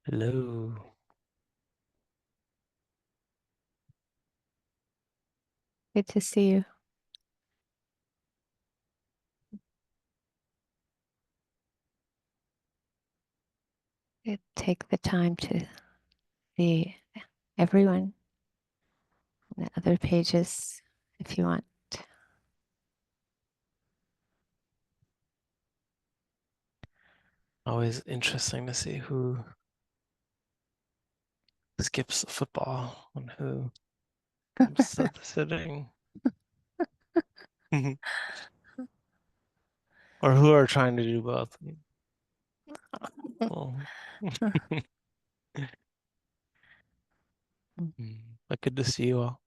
Hello. Good to see you. Take the time to see everyone on the other pages if you want. Always interesting to see who skips football and who comes to the sitting. Or who are trying to do both. Well, but good to see you all.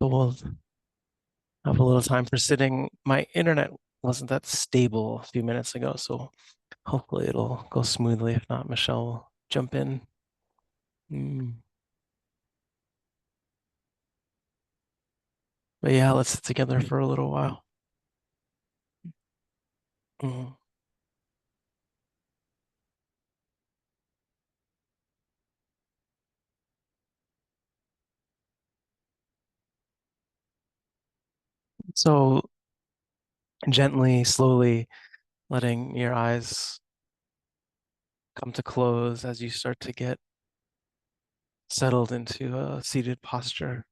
So we'll have a little time for sitting. My internet wasn't that stable a few minutes ago, so hopefully it'll go smoothly. If not, Michelle will jump in. Mm. But yeah, let's sit together for a little while. Mm. So gently, slowly letting your eyes come to close as you start to get settled into a seated posture,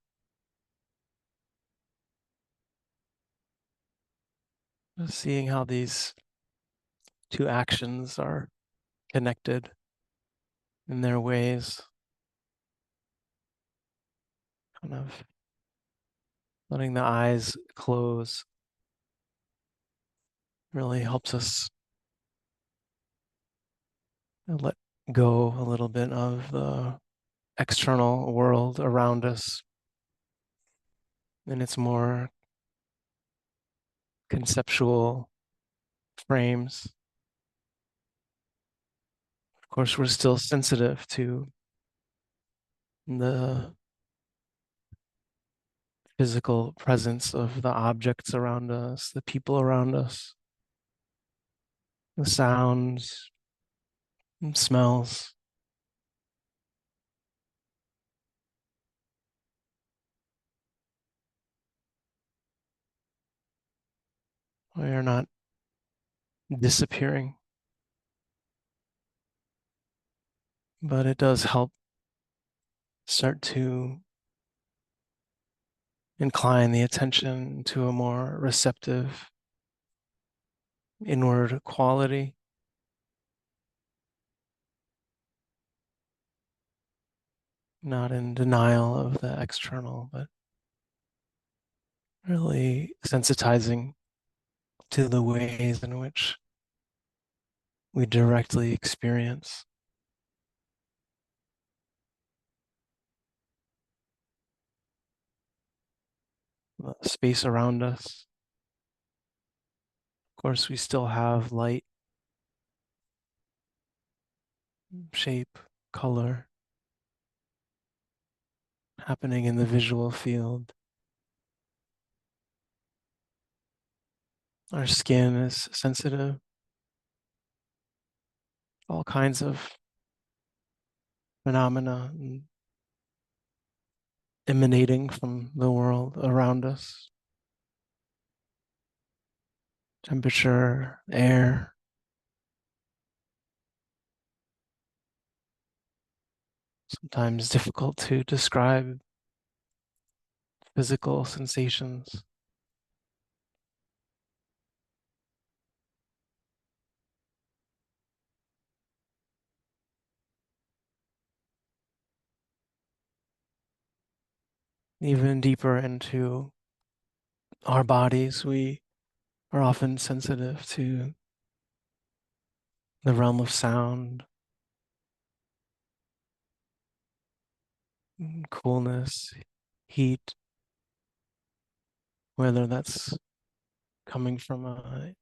seeing how these two actions are connected in their ways, kind of letting the eyes close really helps us let go a little bit of the external world around us in its more conceptual frames. Of course, we're still sensitive to the physical presence of the objects around us, the people around us, the sounds and smells. We are not disappearing, but it does help start to incline the attention to a more receptive inward quality, not in denial of the external, but really sensitizing to the ways in which we directly experience the space around us. Of course, we still have light, shape, color happening in the visual field. Our skin is sensitive, all kinds of phenomena emanating from the world around us. Temperature, air, sometimes difficult to describe physical sensations. Even deeper into our bodies, we are often sensitive to the realm of sound, coolness, heat, whether that's coming from a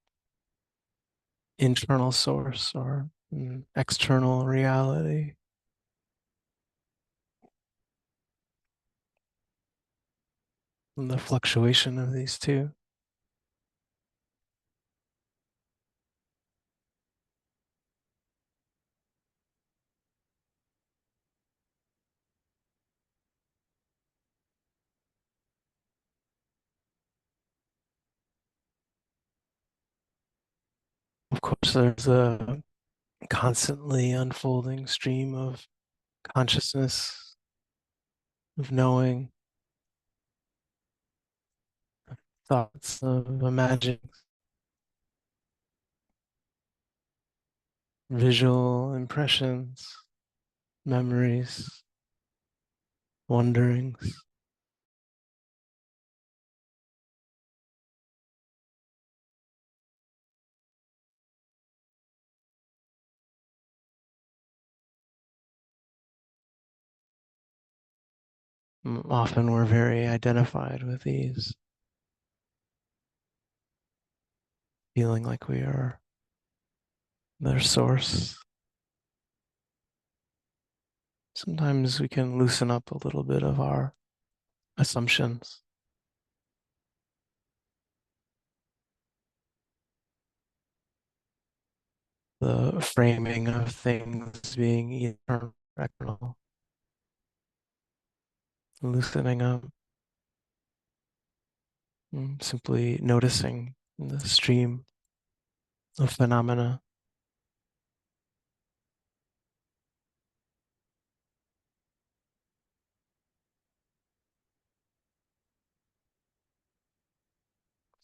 internal source or an external reality. And the fluctuation of these two. Of course, there's a constantly unfolding stream of consciousness, of knowing, thoughts, of imagining, visual impressions, memories, wonderings. Often we're very identified with these, feeling like we are their source. Sometimes we can loosen up a little bit of our assumptions. The framing of things being eternal, external, loosening up, simply noticing the stream of phenomena.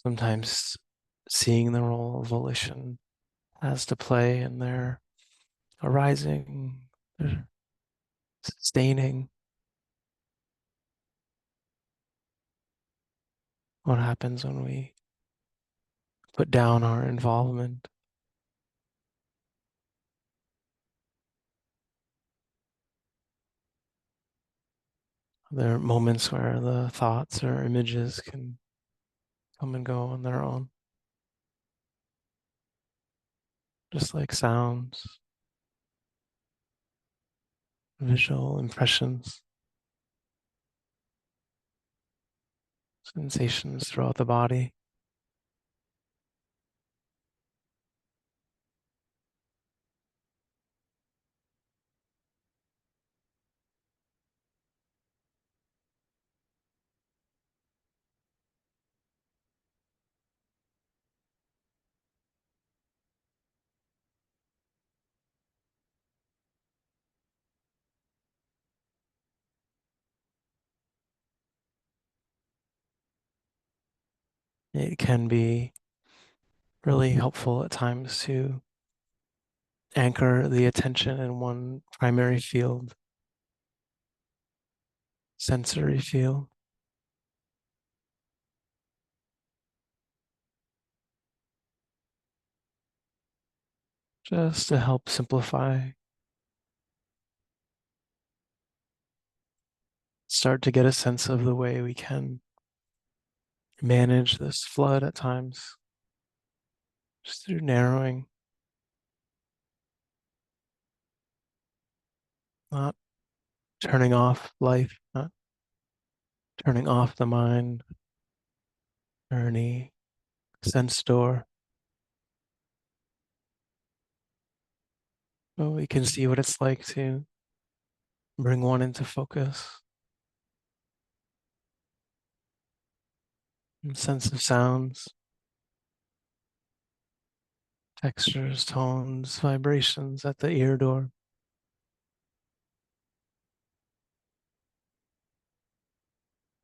Sometimes seeing the role volition has to play in their arising, their sustaining. What happens when we put down our involvement? There are moments where the thoughts or images can come and go on their own, just like sounds, visual impressions, sensations throughout the body. It can be really helpful at times to anchor the attention in one primary field, sensory field, just to help simplify, start to get a sense of the way we can manage this flood at times, just through narrowing, not turning off life, not turning off the mind or any sense door. But we can see what it's like to bring one into focus. And sense of sounds, textures, tones, vibrations at the ear door.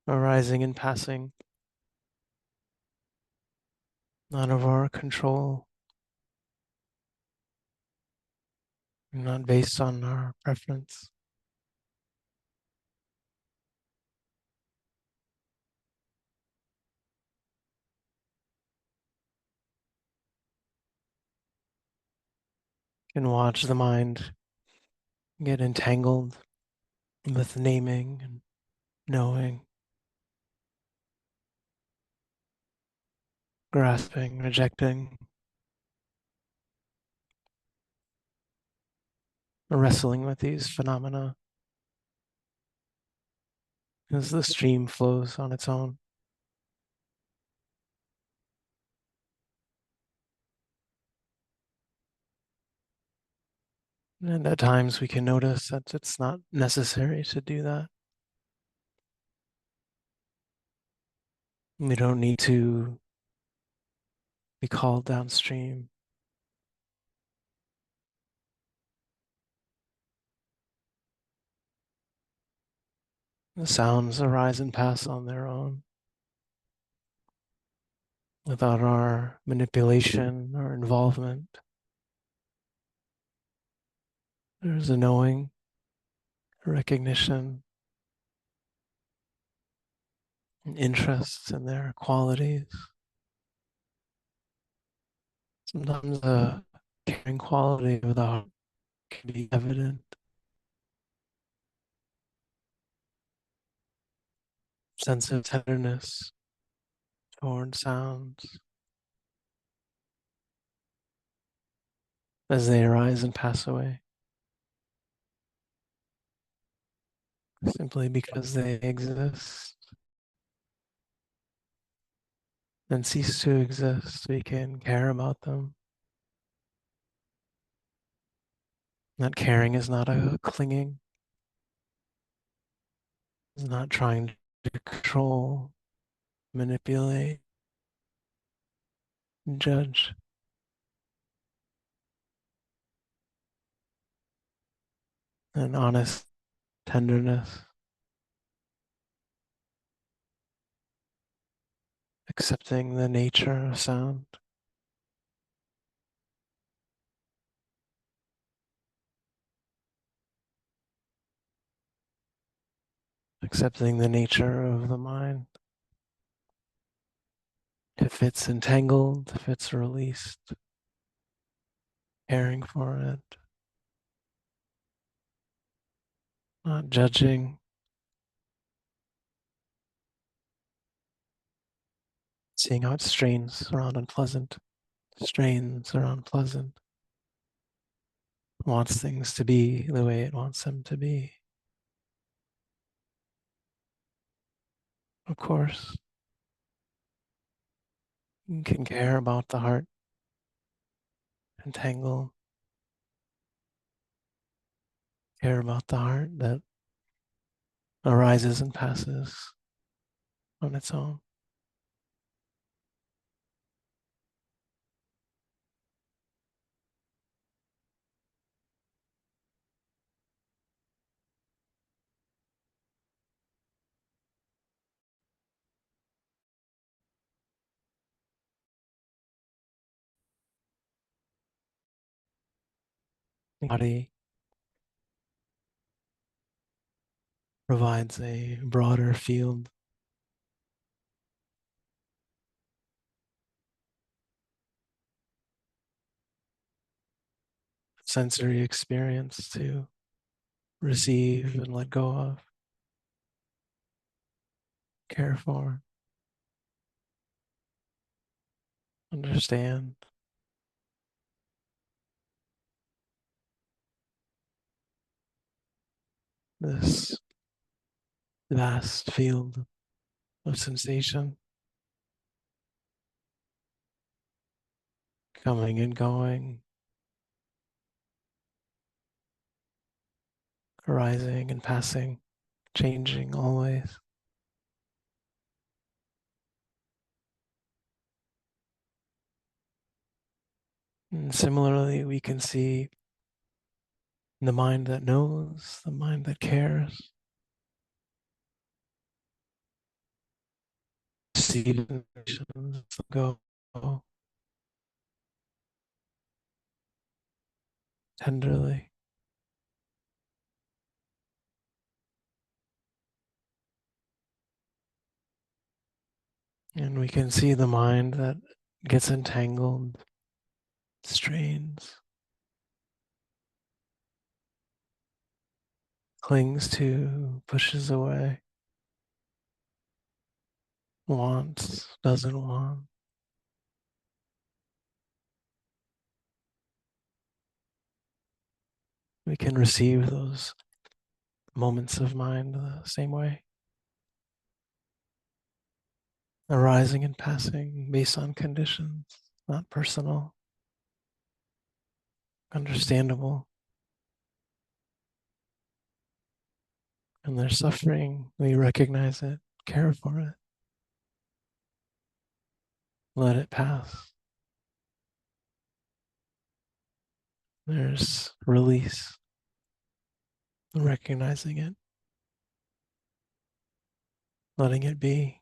Arising and passing, out of our control, not based on our preference. You can watch the mind get entangled with naming and knowing, grasping, rejecting, wrestling with these phenomena as the stream flows on its own. And at times we can notice that it's not necessary to do that. We don't need to be called downstream. The sounds arise and pass on their own without our manipulation or involvement. There's a knowing, a recognition, an interest in their qualities. Sometimes the caring quality of the heart can be evident. Sense of tenderness toward sounds as they arise and pass away, simply because they exist and cease to exist. We can care about them. That caring is not a clinging, it's not trying to control, manipulate, judge. An honest tenderness, accepting the nature of sound, accepting the nature of the mind. If it's entangled, if it's released, caring for it, not judging, seeing how it strains around unpleasant, strains around unpleasant, wants things to be the way it wants them to be. Of course, you can care about the heart, entangle, care about the heart that arises and passes on its own. The body provides a broader field of sensory experience to receive and let go of, care for, understand. This vast field of sensation coming and going, arising and passing, changing always. And similarly, we can see the mind that knows, the mind that cares, see sensations go tenderly. And we can see the mind that gets entangled, strains, clings to, pushes away, wants, doesn't want. We can receive those moments of mind the same way, arising and passing based on conditions, not personal, understandable. And their suffering, we recognize it, care for it, let it pass. There's release, recognizing it, letting it be.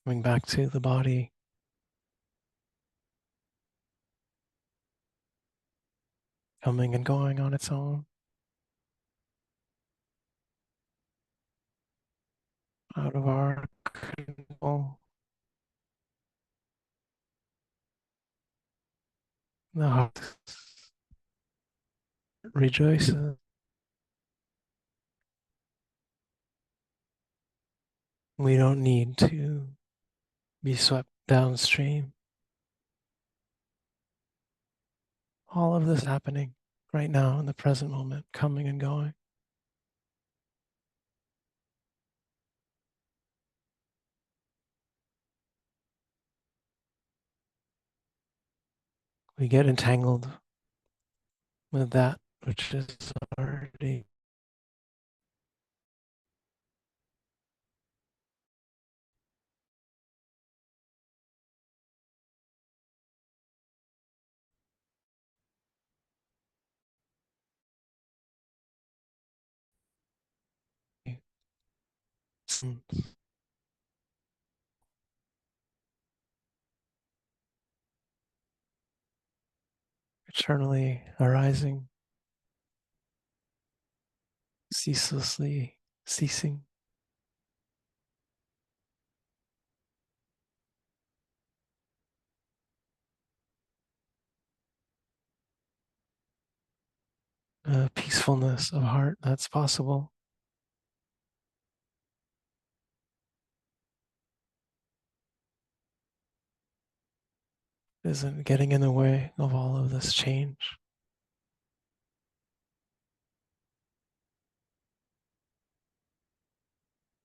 Coming back to the body, coming and going on its own, out of our control. The heart rejoices. We don't need to be swept downstream. All of this happening right now in the present moment, coming and going. We get entangled with that which is already eternally arising, ceaselessly ceasing. A peacefulness of heart that's possible. Isn't getting in the way of all of this change.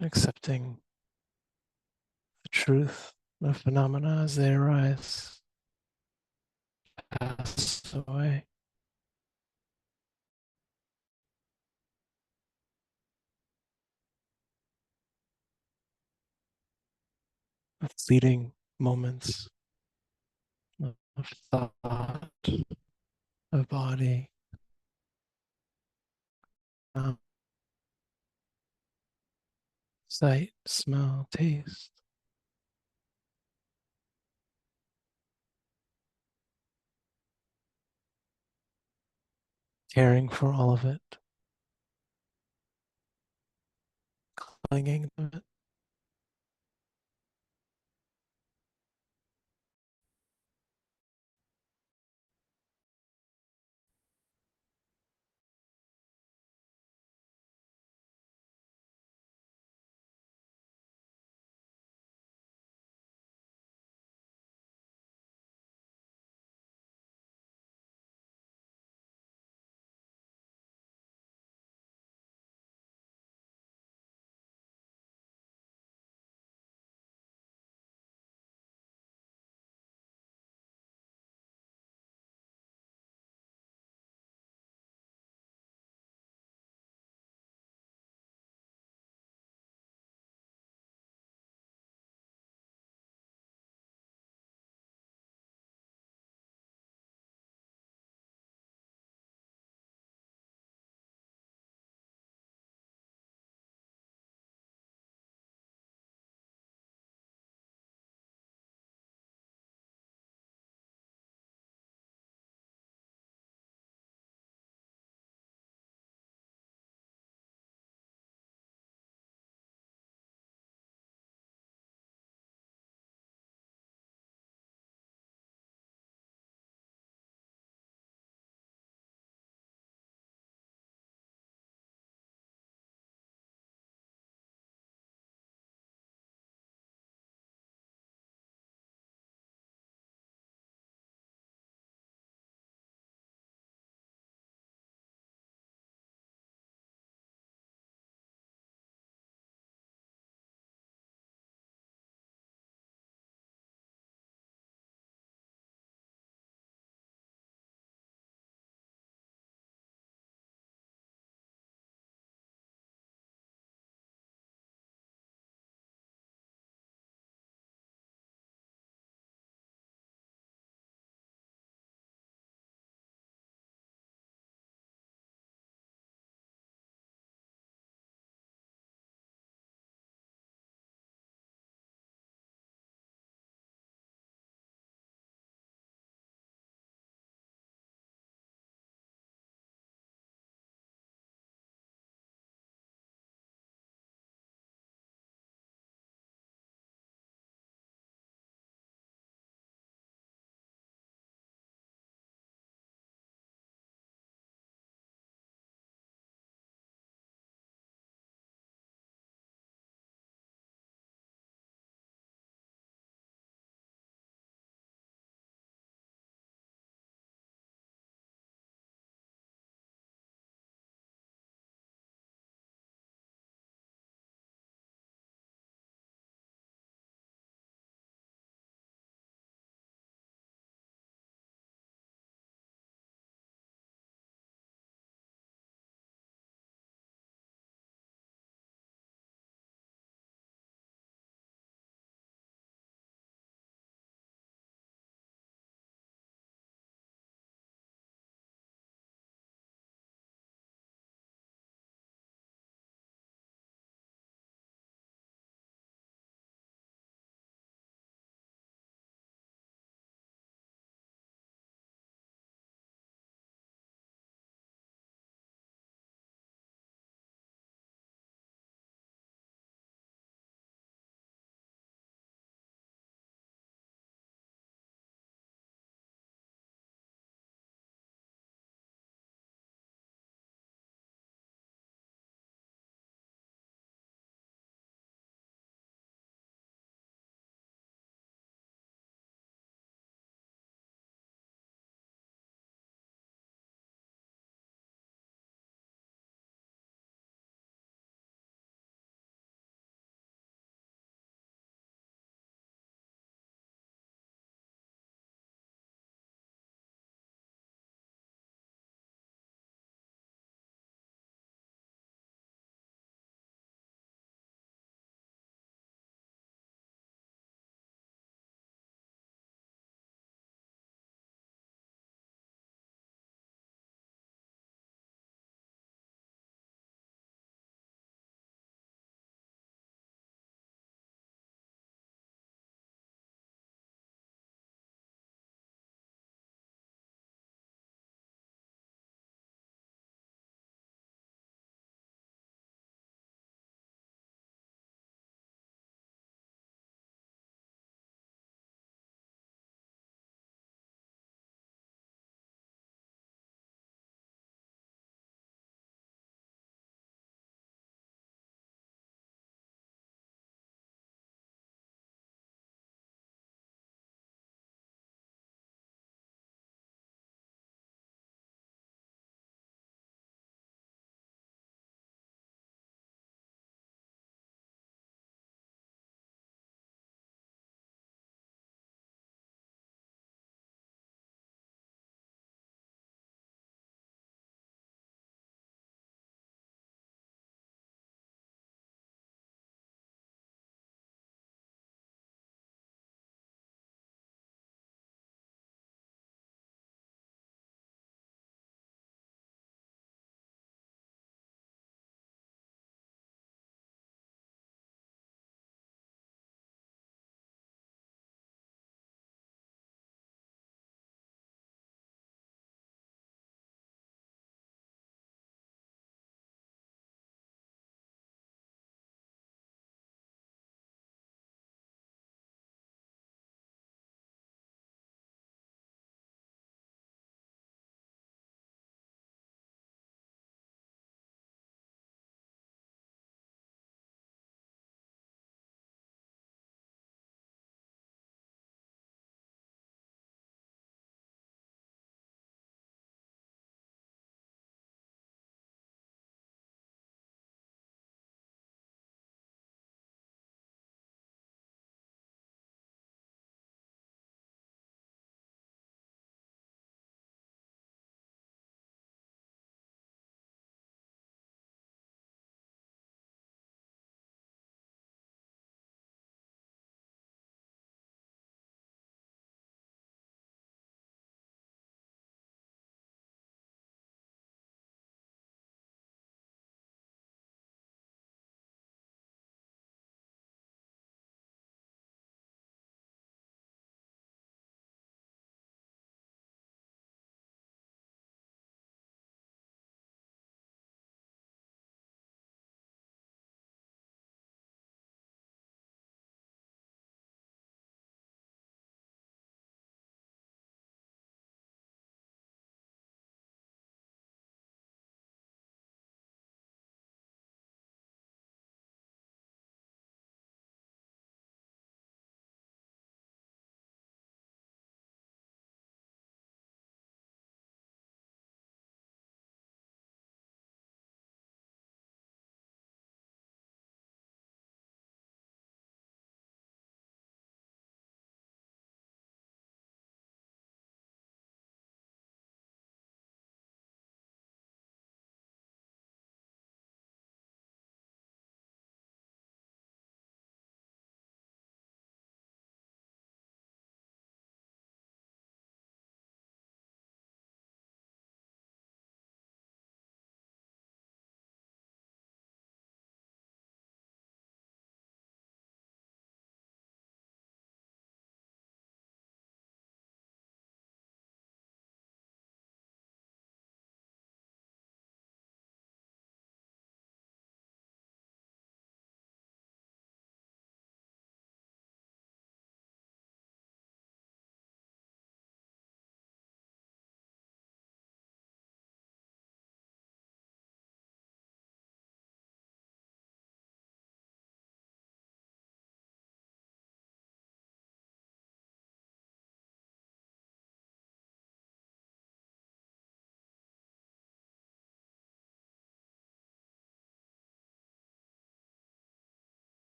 Accepting the truth of phenomena as they arise, pass away. Of fleeting moments of thought, of body, um, sight, smell, taste, caring for all of it, clinging to it.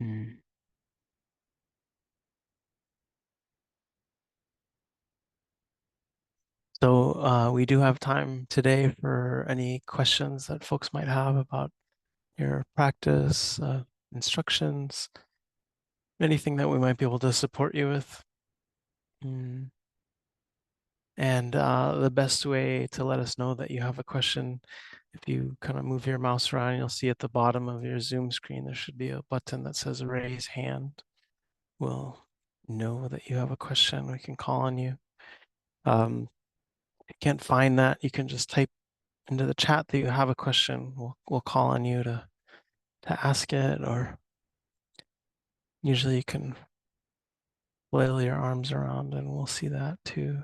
Mm. So we do have time today for any questions that folks might have about your practice, instructions, anything that we might be able to support you with. Mm. And the best way to let us know that you have a question, if you kind of move your mouse around, you'll see at the bottom of your Zoom screen, there should be a button that says raise hand. We'll know that you have a question. We can call on you. If you can't find that, you can just type into the chat that you have a question. We'll call on you to ask it, or usually you can flail your arms around and we'll see that too.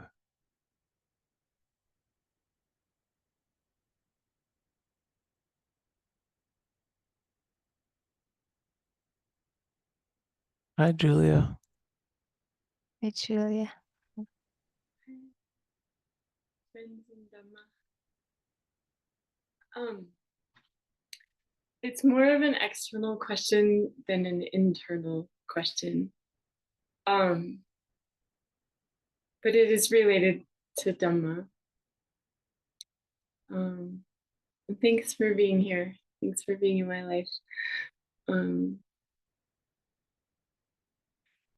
Hi, Julia. Hey, Julia. Friends in Dhamma. It's more of an external question than an internal question. But it is related to Dhamma. And thanks for being here. Thanks for being in my life.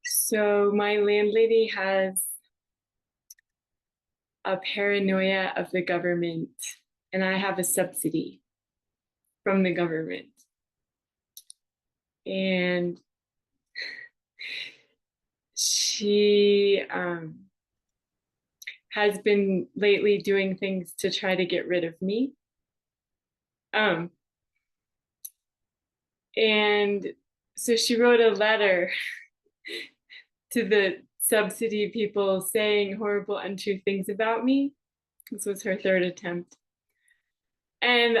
So my landlady has a paranoia of the government, and I have a subsidy from the government. And she has been lately doing things to try to get rid of me. And so she wrote a letter to the subsidy people saying horrible, untrue things about me. This was her third attempt. And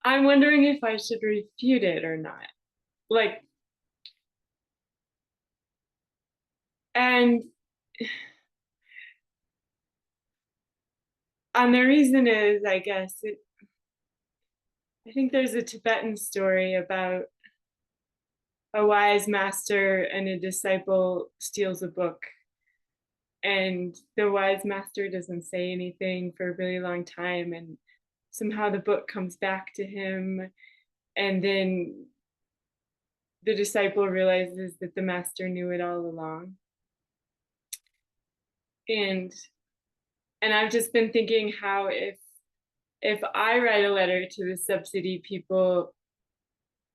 I'm wondering if I should refute it or not. And the reason is, I guess, I think there's a Tibetan story about a wise master and a disciple steals a book, and the wise master doesn't say anything for a really long time, and somehow the book comes back to him, and then the disciple realizes that the master knew it all along. And I've just been thinking how if I write a letter to the subsidy people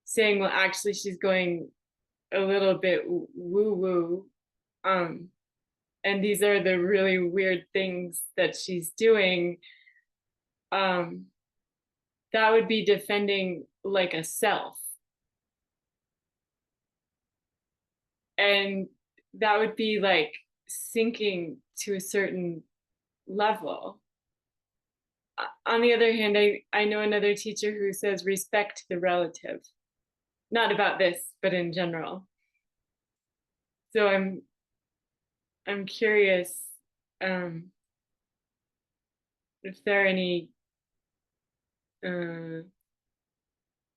saying, well, actually she's going a little bit woo-woo, and these are the really weird things that she's doing, that would be defending like a self. And that would be like sinking to a certain level. On the other hand, I know another teacher who says respect the relative. Not about this, but in general. So I'm curious if there are any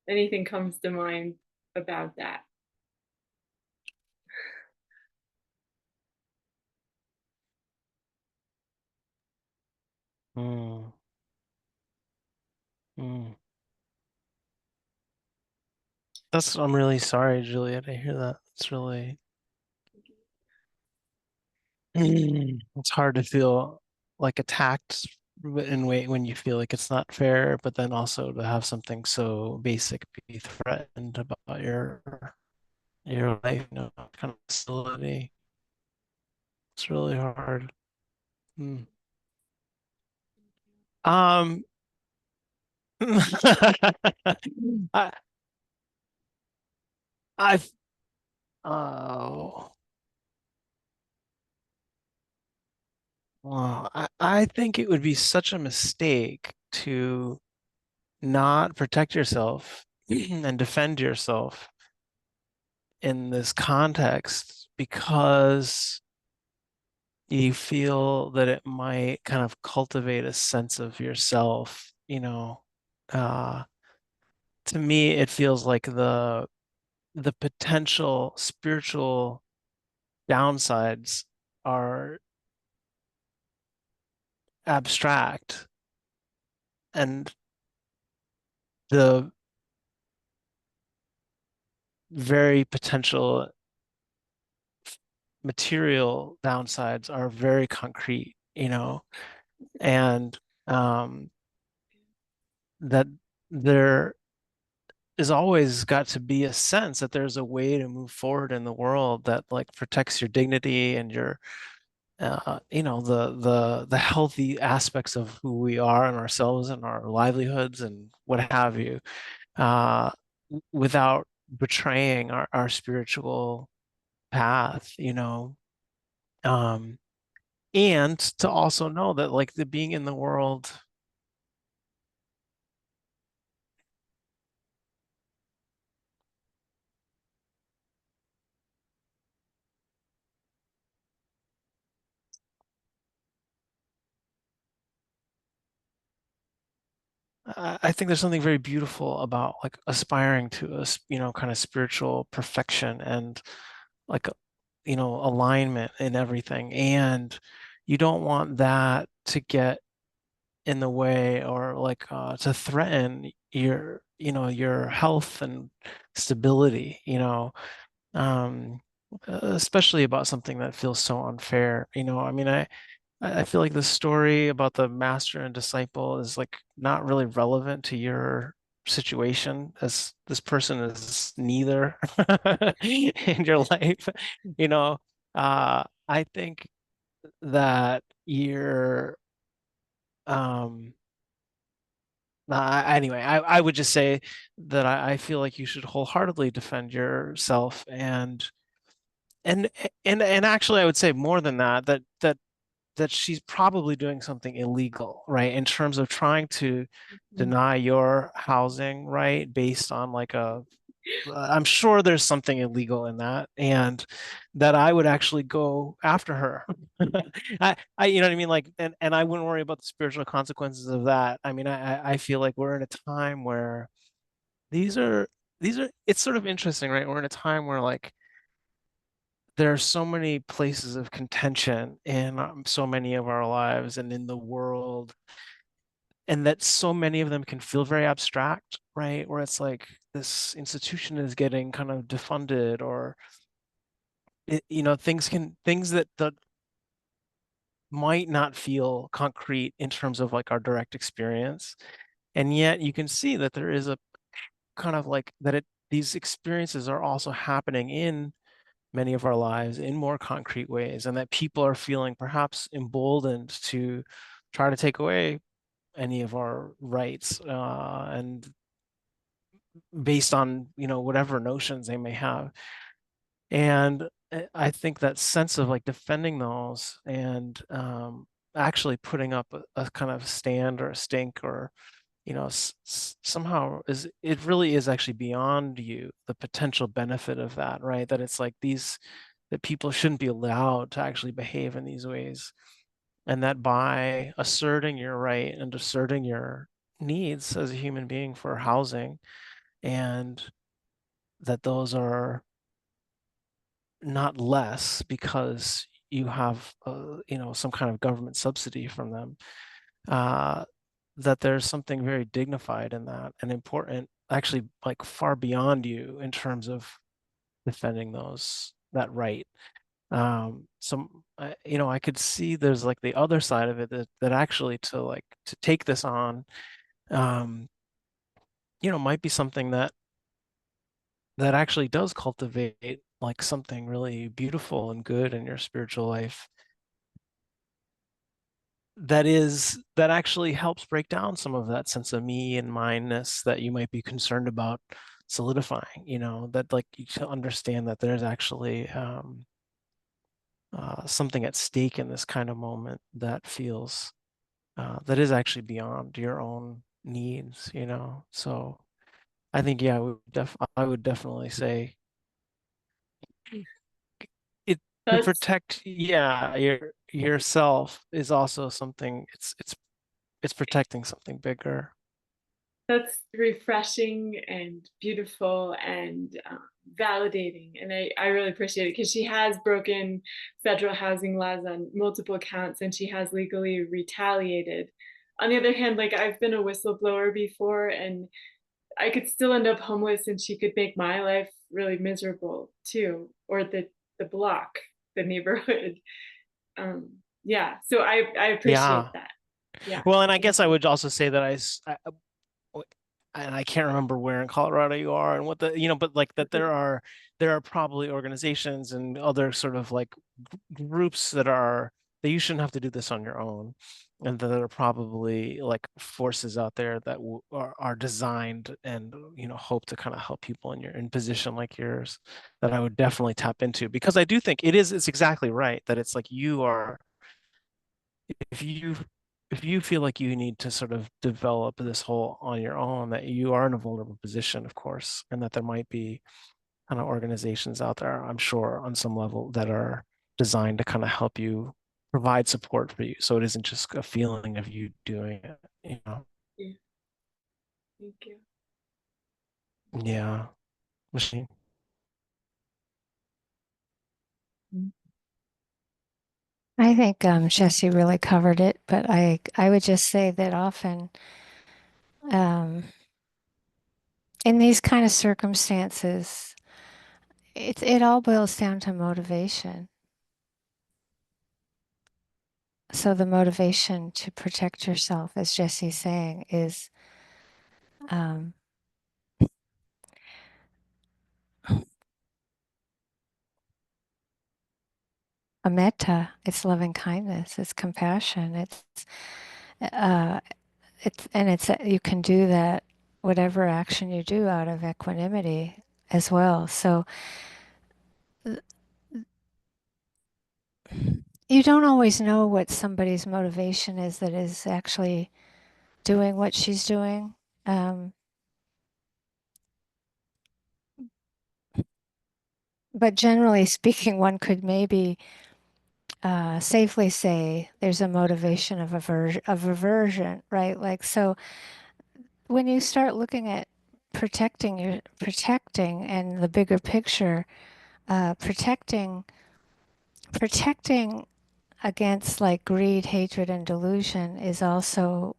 anything comes to mind about that. Mm. Mm. I'm really sorry, Julia, to hear that. It's really, it's hard to feel like attacked in way when you feel like it's not fair, but then also to have something so basic be threatened about your life, kind of facility. It's really hard. Mm. Um, I, I've, oh, well, I think it would be such a mistake to not protect yourself and defend yourself in this context because you feel that it might kind of cultivate a sense of yourself. To me, it feels like the potential spiritual downsides are abstract, and the very potential material downsides are very concrete, and that there is always got to be a sense that there's a way to move forward in the world that like protects your dignity and your the healthy aspects of who we are and ourselves and our livelihoods and what have you, uh, without betraying our spiritual path, um, and to also know that like the being in the world. I think there's something very beautiful about like aspiring to kind of spiritual perfection and like, alignment in everything. And you don't want that to get in the way or like to threaten your health and stability, um, especially about something that feels so unfair. I mean, I feel like the story about the master and disciple is like not really relevant to your situation, as this person is neither in your life. You know, I think that you're um anyway, I would just say that I feel like you should wholeheartedly defend yourself and and actually I would say more than that, that she's probably doing something illegal, right? In terms of trying to deny your housing, right? Based on like I'm sure there's something illegal in that, and that I would actually go after her. You know what I mean? Like, and I wouldn't worry about the spiritual consequences of that. I mean, I feel like we're in a time where these are, it's sort of interesting, right? We're in a time where like, there are so many places of contention in so many of our lives and in the world, and that so many of them can feel very abstract, right? Where it's like this institution is getting kind of defunded, or things that might not feel concrete in terms of like our direct experience, and yet you can see that there is a kind of like that these experiences are also happening in many of our lives in more concrete ways, and that people are feeling perhaps emboldened to try to take away any of our rights, and based on whatever notions they may have. And I think that sense of like defending those and actually putting up a kind of stand or a stink, or somehow it really is actually beyond you, the potential benefit of that, right? That it's like that people shouldn't be allowed to actually behave in these ways, and that by asserting your right and asserting your needs as a human being for housing, and that those are not less because you have some kind of government subsidy from them, uh, that there's something very dignified in that and important, actually like far beyond you in terms of defending that right. I could see there's like the other side of it, that actually to take this on, um, might be something that actually does cultivate like something really beautiful and good in your spiritual life, that actually helps break down some of that sense of me and mindness that you might be concerned about solidifying, that like you to understand that there's actually something at stake in this kind of moment that feels that is actually beyond your own needs, So I think, yeah, I would definitely say it to That's protect, yeah, yourself is also something. It's protecting something bigger. refreshing and beautiful, and validating, and I really appreciate it, because she has broken federal housing laws on multiple counts, and she has legally retaliated. On the other hand, like, I've been a whistleblower before, and I could still end up homeless, and she could make my life really miserable too, or the block, the neighborhood. Yeah, so I appreciate Yeah. that. Yeah. Well, and I Thank guess I you. would also say that and I can't remember where in Colorado you are and what the, but like that there are probably organizations and other sort of like groups that you shouldn't have to do this on your own, and that there are probably like forces out there that are designed and hope to kind of help people in position like yours, that I would definitely tap into, because I do think it's exactly right that it's like if you if you feel like you need to sort of develop this whole on your own, that you are in a vulnerable position, of course, and that there might be kind of organizations out there, I'm sure, on some level that are designed to kind of help you provide support for you. So it isn't just a feeling of you doing it. Yeah, thank you. Yeah. Machine. I think Jesse really covered it, but I would just say that often um, in these kind of circumstances, it all boils down to motivation. So the motivation to protect yourself, as Jesse's saying, is um, a metta. It's loving kindness. It's compassion. Uh, you can do that whatever action you do out of equanimity as well. So you don't always know what somebody's motivation is that is actually doing what she's doing. Um, but generally speaking, one could maybe safely say there's a motivation of aversion, right? Like, so when you start looking at protecting and the bigger picture, protecting against like greed, hatred, and delusion is also,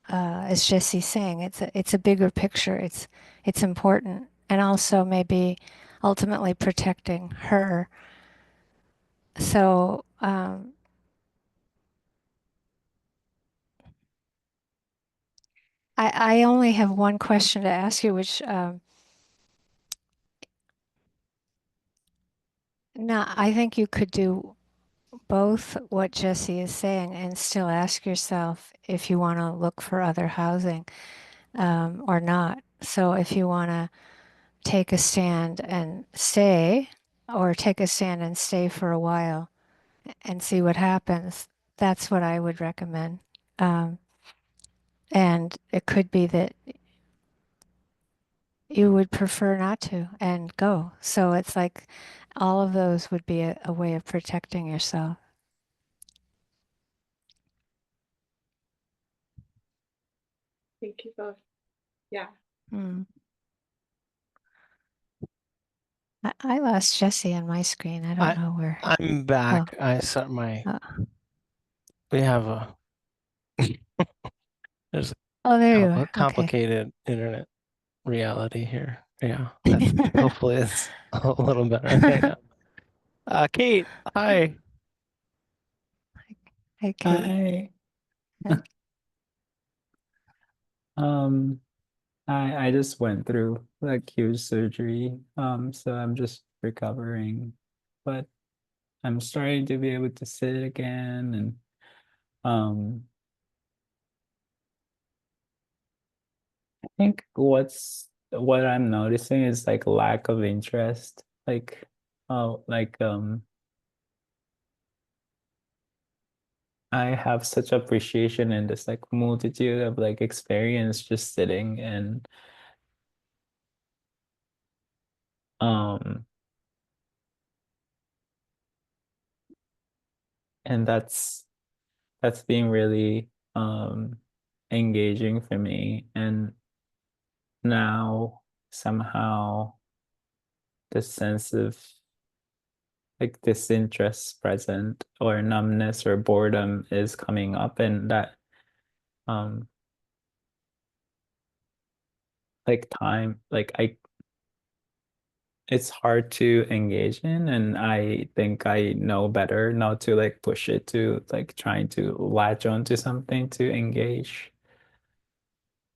as Jesse's saying, it's a bigger picture. It's important, and also maybe ultimately protecting her. So I only have one question to ask you, which no, I think you could do both what Jesse is saying and still ask yourself if you want to look for other housing or not. So if you want to take a stand and stay, or take a stand and stay for a while and see what happens, that's what I would recommend. Um, and it could be that you would prefer not to and go. So it's like all of those would be a way of protecting yourself. Thank you both. Yeah. Hmm. I lost Jesse on my screen. I don't I know where. I'm Oh, back. I set my uh, we have a there's oh, there you a are. Okay. complicated internet reality here. Yeah, that's hopefully it's a little better. Okay, now. Kate, hi. Hey, Kate. Hi. Uh, Um, I just went through like huge surgery. So I'm just recovering, but I'm starting to be able to sit again, and um I think what I'm noticing is like lack of interest. Like I have such appreciation in this like multitude of like experience just sitting, um and that's being really engaging for me. And now somehow this sense of like disinterest present or numbness or boredom is coming up, and that um like time like I it's hard to engage in, and I think I know better not to like push it to like trying to latch onto something to engage.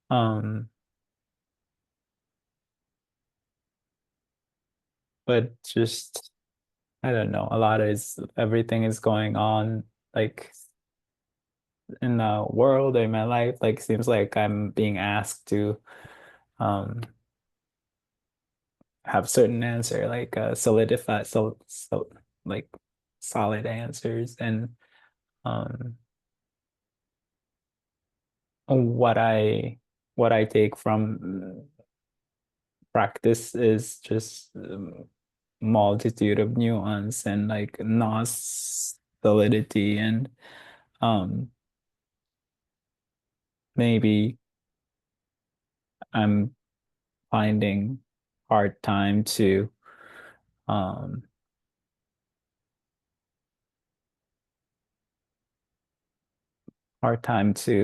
Um but just I don't know, a lot is everything is going on like in the world or in my life, like seems like I'm being asked to um have certain answer, like solidify so like solid answers. And um what I take from practice is just multitude of nuance and like not solidity, and um maybe I'm finding hard time to um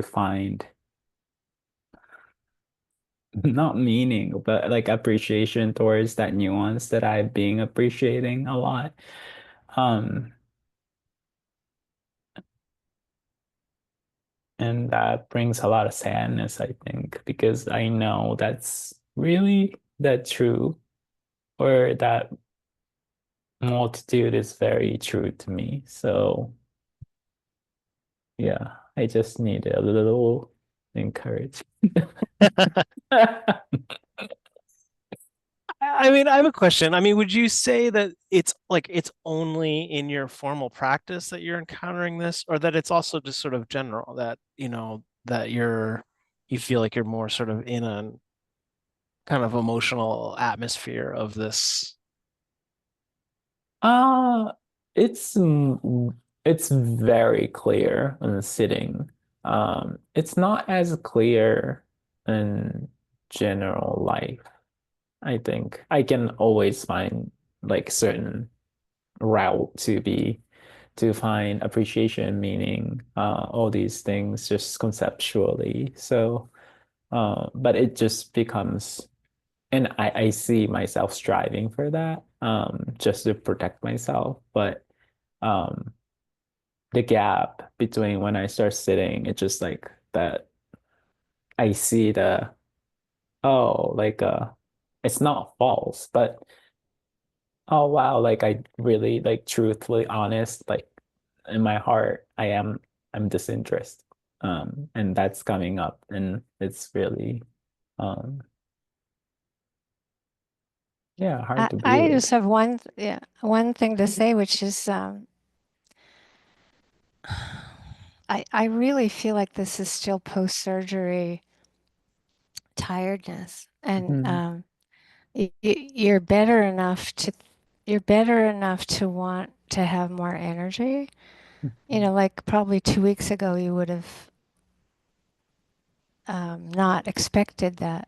find not meaning, but like appreciation towards that nuance that I've been appreciating a lot. Um, and that brings a lot of sadness, I think, because I know that's really that true, or that multitude is very true to me. So yeah, I just need a little encouragement. I mean, I have a question. I mean, would you say that it's like it's only in your formal practice that you're encountering this, or that it's also just sort of general that, that you feel like you're more sort of in a kind of emotional atmosphere of this? Uh, it's it's very clear in sitting. It's not as clear in general life. I think I can always find like certain route to find appreciation, meaning, all these things just conceptually. So, but it just becomes, and I see myself striving for that, just to protect myself. But um, the gap between when I start sitting, it's just like that I see the, oh, like it's not false, but oh wow, like I really like truthfully honest, like in my heart, I'm disinterested. And that's coming up, and it's really um yeah, hard to be I with. just have one thing to say, which is I really feel like this is still post-surgery tiredness, and Mhm. you're better enough to want to have more energy. Like probably 2 weeks ago, you would have not expected that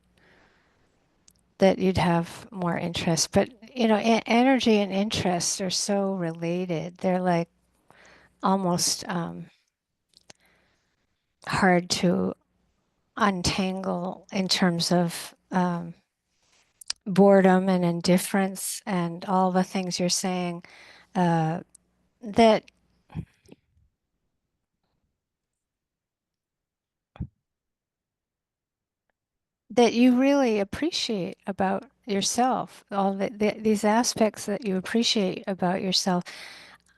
you'd have more interest. But energy and interest are so related. They're like almost hard to untangle in terms of boredom and indifference and all the things you're saying uh, that you really appreciate about yourself, all these aspects that you appreciate about yourself.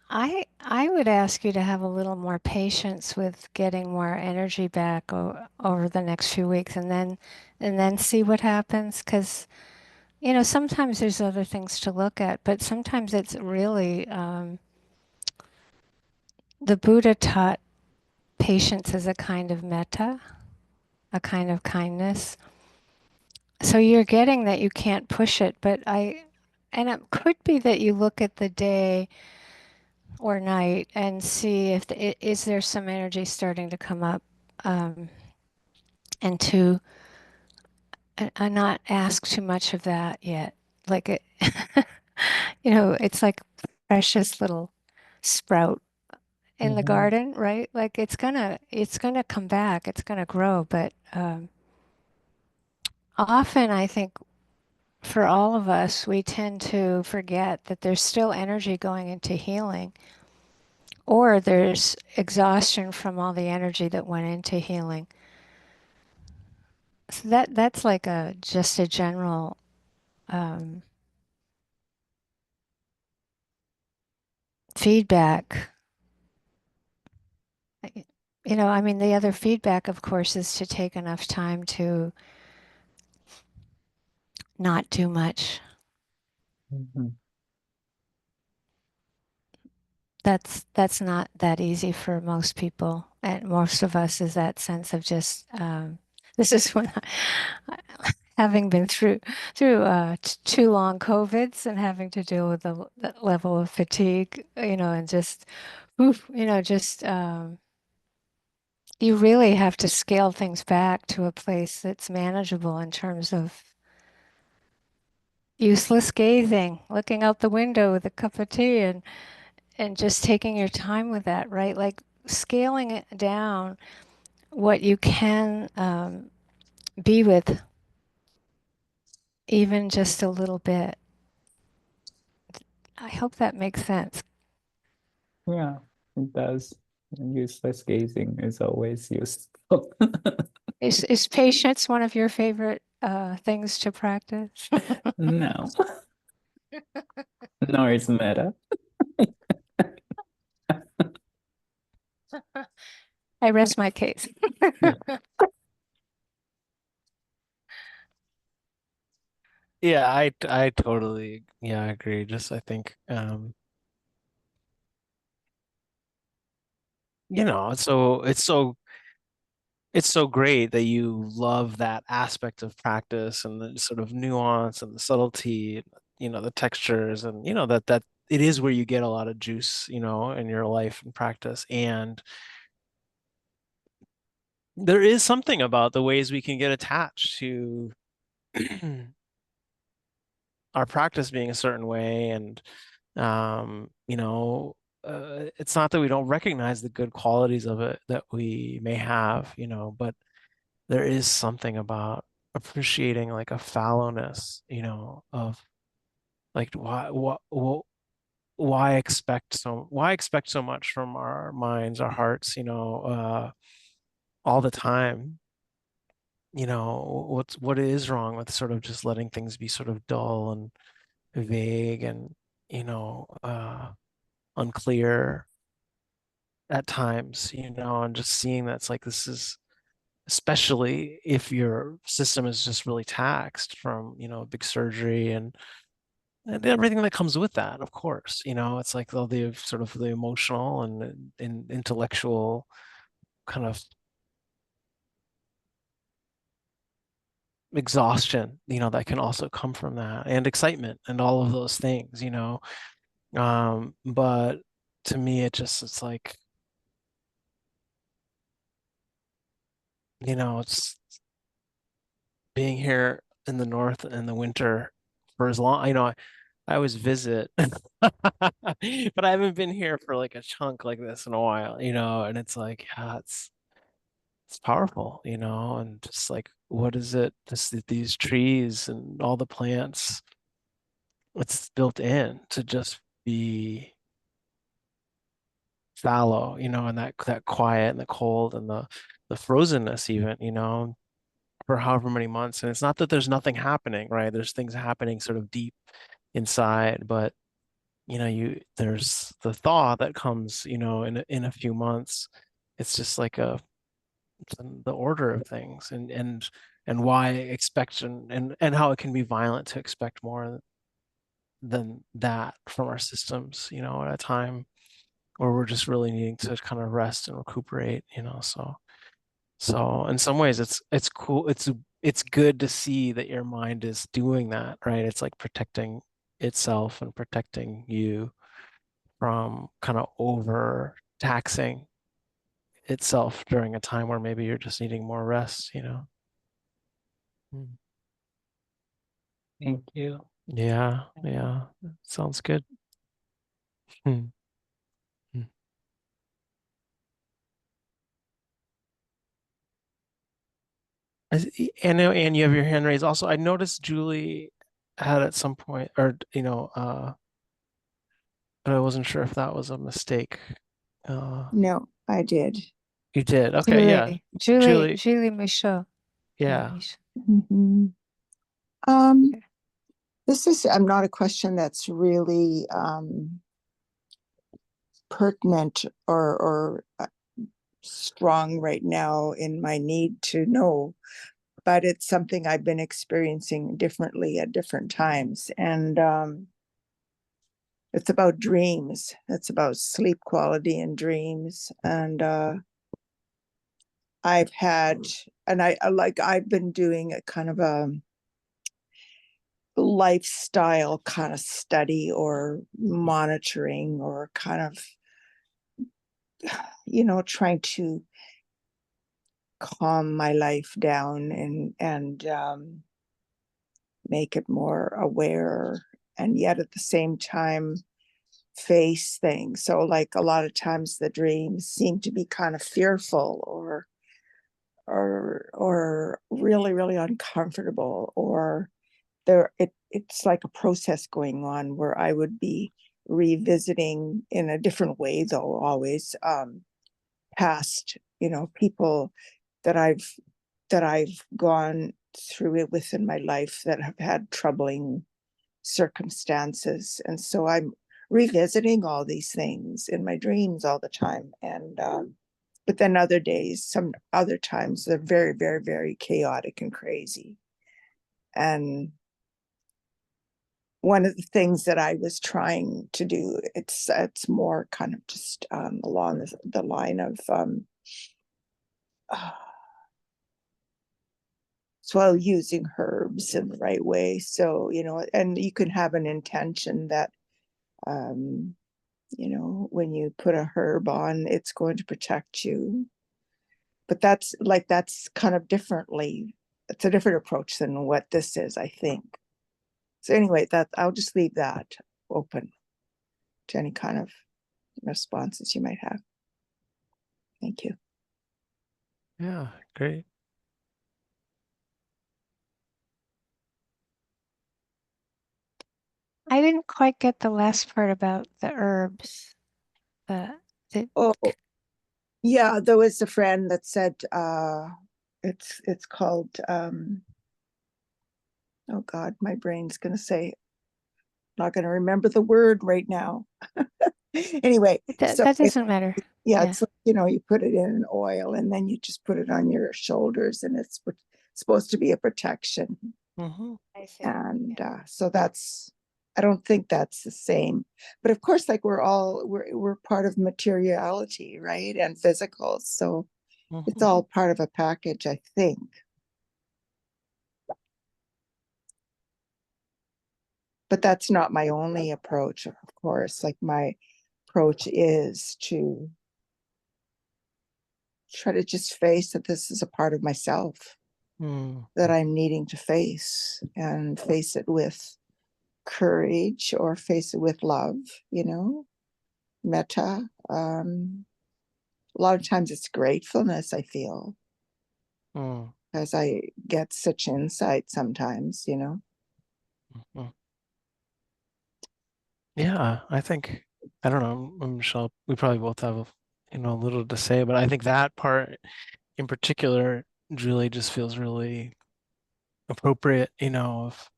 I would ask you to have a little more patience with getting more energy back over the next few weeks, and then see what happens. Because sometimes there's other things to look at, but sometimes it's really the Buddha taught patience as a kind of metta, a kind of kindness. So you're getting that you can't push it, and it could be that you look at the day or night and see if is there some energy starting to come up, um, and to not ask too much of that yet. Like it's like precious little sprout in the Mhm. garden, right? Like it's gonna come back, it's gonna grow, but often I think for all of us, we tend to forget that there's still energy going into healing, or there's exhaustion from all the energy that went into healing. So that's like a just a general feedback. I mean, the other feedback, of course, is to take enough time to not do much. Mhm. That's not that easy for most people, and most of us is that sense of just this is when having been through two long COVIDs and having to deal with the level of fatigue, and just oof, just you really have to scale things back to a place that's manageable in terms of useless gazing, looking out the window with a cup of tea and just taking your time with that, right? Like scaling it down what you can be with even just a little bit. I hope that makes sense. Yeah, it does. Useless gazing is always useful. Is patience one of your favorite things to practice? No, nor is meta. I rest my case. Yeah. Yeah, I totally, yeah, I agree. Just I think it's so great that you love that aspect of practice and the sort of nuance and the subtlety, the textures, and that it is where you get a lot of juice, in your life and practice. And there is something about the ways we can get attached to our practice being a certain way. And it's not that we don't recognize the good qualities of it that we may have, but there is something about appreciating like a fallowness, of like why expect so much from our minds, our hearts, all the time. What is wrong with sort of just letting things be sort of dull and vague and you know uh unclear at times, and just seeing that's like this is, especially if your system is just really taxed from, big surgery and everything that comes with that, of course. It's like all the sort of the emotional and intellectual kind of exhaustion, that can also come from that, and excitement and all of those things, but to me it's like, it's being here in the north in the winter for as long, I always visit, but I haven't been here for like a chunk like this in a while, and it's like, yeah, it's powerful, and just like, what is it? These trees and all the plants, it's built in to just be fallow, and that quiet and the cold and the frozenness even, for however many months. And it's not that there's nothing happening, right? There's things happening sort of deep inside, but there's the thaw that comes, in a few months. It's just like the order of things, and why expect, and how it can be violent to expect more than that from our systems, at a time where we're just really needing to kind of rest and recuperate, so in some ways it's cool. It's good to see that your mind is doing that, right? It's like protecting itself and protecting you from kind of over taxing itself during a time where maybe you're just needing more rest. Thank you. Yeah, yeah. Sounds good. Hmm. Hmm. And you have your hand raised. Also, I noticed Julie had at some point, or but I wasn't sure if that was a mistake. No, I did. You did. Okay, yeah. Julie, Julie Michaud. yeah. Mhm. Um, this is not a question that's really pertinent or strong right now in my need to know, but it's something I've been experiencing differently at different times. And it's about dreams. It's about sleep quality and dreams. And I've had, and I've been doing a kind of a lifestyle kind of study or monitoring or kind of, trying to calm my life down and make it more aware, and yet at the same time face things. So like a lot of times the dreams seem to be kind of fearful or really, really uncomfortable, or it's like a process going on where I would be revisiting in a different way, though always past, people that I've gone through it within my life that have had troubling circumstances. And so I'm revisiting all these things in my dreams all the time. And but then some other times they're very, very, very chaotic and crazy. And one of the things that I was trying to do, it's more kind of just along the line of well, using herbs in the right way. So, and you can have an intention that when you put a herb on, it's going to protect you. But that's kind of differently. It's a different approach than what this is, I think. So anyway, that I'll just leave that open to any kind of responses you might have. Thank you. Yeah, great. I didn't quite get the last part about the herbs. The Oh, yeah, there was a friend that said it's called oh God, my brain's gonna say, not gonna remember the word right now. Anyway, so that doesn't matter. yeah, Yeah. it's like, you put it in an oil and then you just put it on your shoulders, and it's supposed to be a protection. Mm-hmm. I see. And so I don't think that's the same. But of course, like we're part of materiality, right? And physical. So it's all part of a package, I think. But that's not my only approach, of course. Like my approach is to try to just face that this is a part of myself that I'm needing to face, and face it with courage or face it with love, metta. A lot of times it's gratefulness, I feel, as I get such insight sometimes. Yeah, I think, I don't know, Michelle, we probably both have, a little to say, but I think that part in particular, Julie, just feels really appropriate, of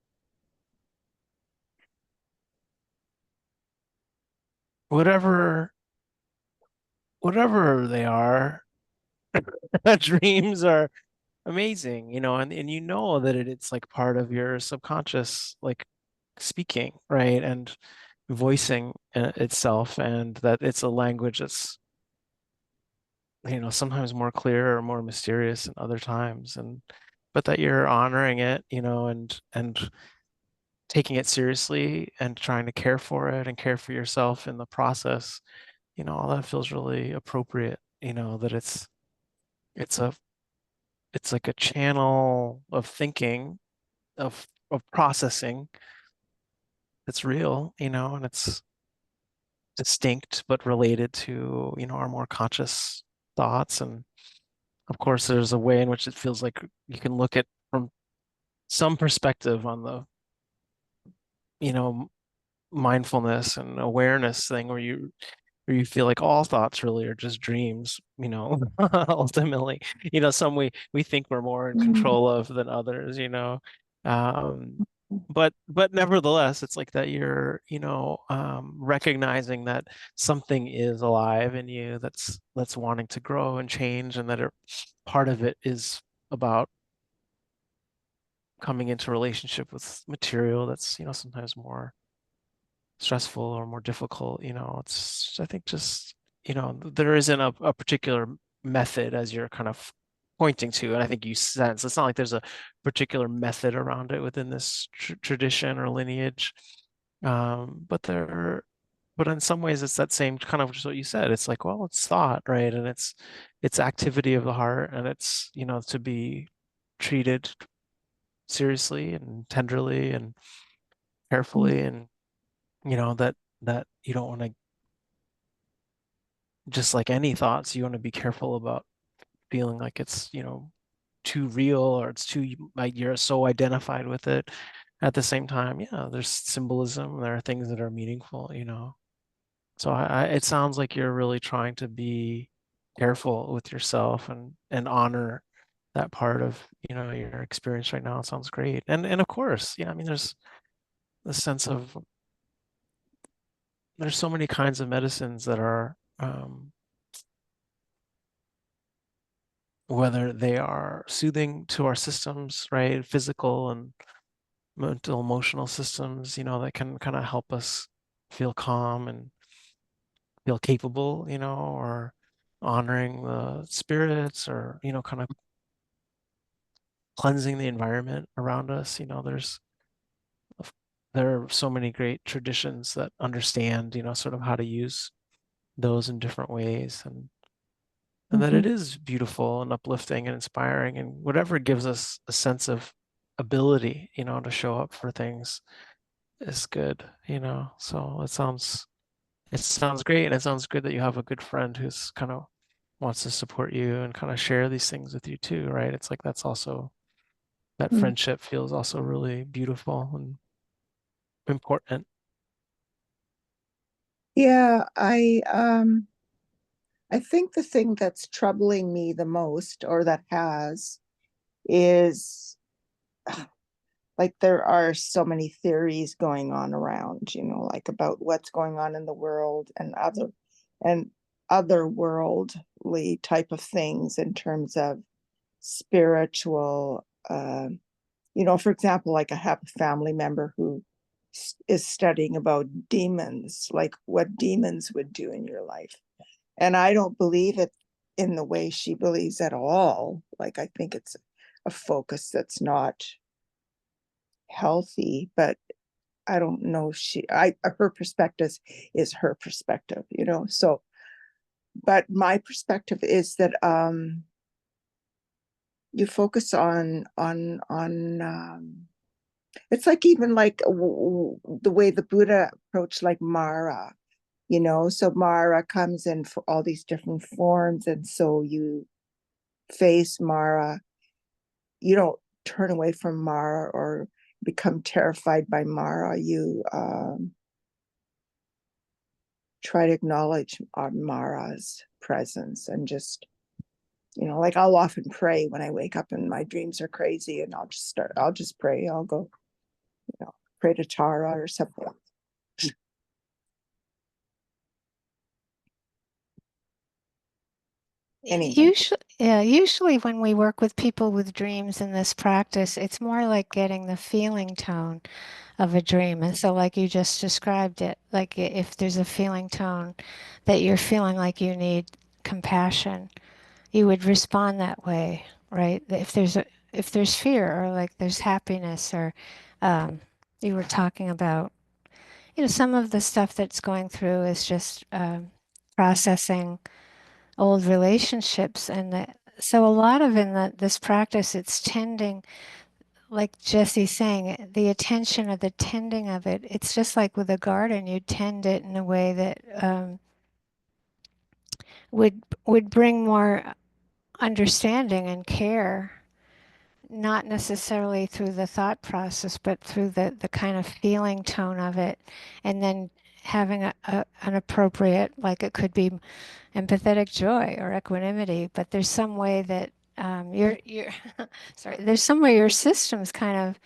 whatever they are, dreams are amazing, and that it's like part of your subconscious, like speaking, right? And voicing itself, and that it's a language that's, sometimes more clear or more mysterious in other times, and but that you're honoring it, and taking it seriously and trying to care for it and care for yourself in the process, all that feels really appropriate, that it's a like a channel of thinking, of processing that's real, and it's distinct but related to, our more conscious thoughts. And of course, there's a way in which it feels like you can look at from some perspective on the, you know, mindfulness and awareness thing where you feel like all thoughts really are just dreams, ultimately. Some we think we're more in control of than others. Um, but nevertheless, it's like that you're, recognizing that something is alive in you that's wanting to grow and change, and that part of it is about coming into relationship with material that's, sometimes more stressful or more difficult. It's, I think, just, there isn't a particular method as you're kind of pointing to. And I think you sense it's not like there's a particular method around it within this tradition or lineage. But in some ways it's that same kind of just what you said. It's like, well, it's thought, right? And it's activity of the heart, and it's, to be treated seriously and tenderly and carefully, and that you don't want to, just like any thoughts, you want to be careful about feeling like it's, too real, or it's too, like, you're so identified with it. At the same time, yeah, there's symbolism, there are things that are meaningful. So it sounds like you're really trying to be careful with yourself and honor that part of, your experience right now. It sounds great. And of course, yeah, I mean, there's the sense of, there's so many kinds of medicines that are, whether they are soothing to our systems, right? Physical and mental, emotional systems, that can kind of help us feel calm and feel capable, or honoring the spirits, or, kind of cleansing the environment around us. There are so many great traditions that understand, sort of how to use those in different ways, and that it is beautiful and uplifting and inspiring, and whatever gives us a sense of ability, to show up for things is good. So it sounds great, and it sounds good that you have a good friend who's kind of wants to support you and kind of share these things with you too, right? It's like that's also, that friendship feels also really beautiful and important. Yeah, I think the thing that's troubling me the most, or that has, is like there are so many theories going on around, like about what's going on in the world and otherworldly type of things in terms of spiritual, for example, like I have a family member who is studying about demons, like what demons would do in your life. And I don't believe it in the way she believes at all. Like, I think it's a focus that's not healthy, but I don't know. Her perspective is her perspective, so, but my perspective is that, you focus on it's like, even like the way the Buddha approached like Mara, so Mara comes in for all these different forms, and so you face Mara. You don't turn away from Mara or become terrified by Mara. You try to acknowledge Mara's presence, and just, like I'll often pray when I wake up and my dreams are crazy, and I'll just pray. I'll go, pray to Tara or something. Anyway. Usually when we work with people with dreams in this practice, it's more like getting the feeling tone of a dream. And so, like you just described it, like if there's a feeling tone that you're feeling like you need compassion, you would respond that way, right? If there's fear, or like there's happiness, or you were talking about, some of the stuff that's going through is just processing old relationships, and so a lot of this practice, it's tending, like Jesse's saying, the attention or the tending of it, it's just like with a garden, you tend it in a way that would bring more understanding and care, not necessarily through the thought process, but through the kind of feeling tone of it, and then having an appropriate, like it could be empathetic joy or equanimity, but there's some way that you're sorry, there's some way your system's kind of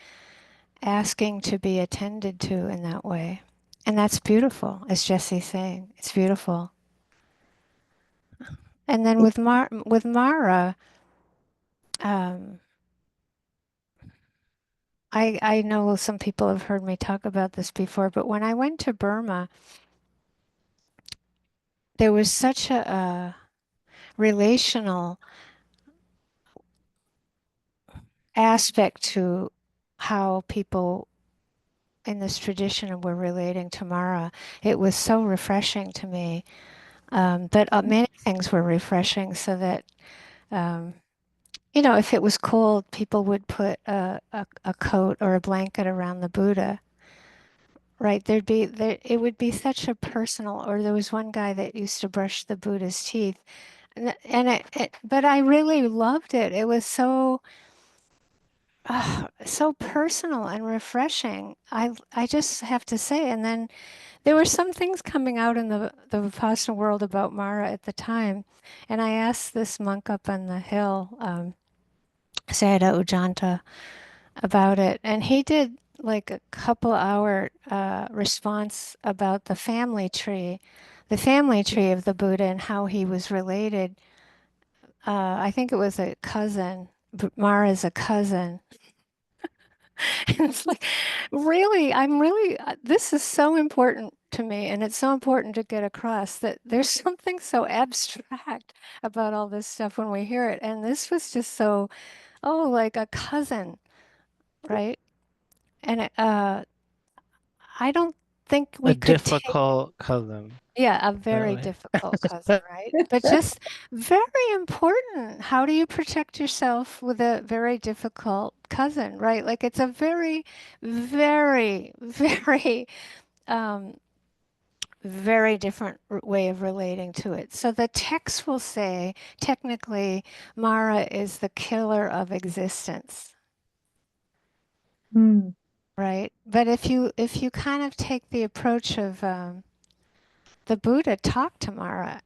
asking to be attended to in that way. And that's beautiful, as Jesse's saying. It's beautiful. And then with Mara, um, I know some people have heard me talk about this before, but when I went to Burma, there was such a relational aspect to how people in this tradition were relating to Mara. It was so refreshing to me. But many things were refreshing, so that if it was cold, people would put a coat or a blanket around the Buddha, right? It would be such a personal, or there was one guy that used to brush the Buddha's teeth. But I really loved it. It was so personal and refreshing. I just have to say. And then there were some things coming out in the Vipassana world about Mara at the time. And I asked this monk up on the hill, Sayadaw Ujjanta, about it. And he did like a couple hour response about the family tree of the Buddha and how he was related. I think it was a cousin. Mara's a cousin. And it's like, really, this is so important to me. And it's so important to get across that there's something so abstract about all this stuff when we hear it. And this was just so, oh, like a cousin, right? And I don't think A we could take, difficult cousin. yeah, a That very way. difficult cousin, right? But just very important. How do you protect yourself with a very difficult cousin, right? Like it's a very, very, very, um, very different way of relating to it. So the text will say, technically, Mara is the killer of existence, Hmm. right? But if you kind of take the approach of the Buddha talked to Mara.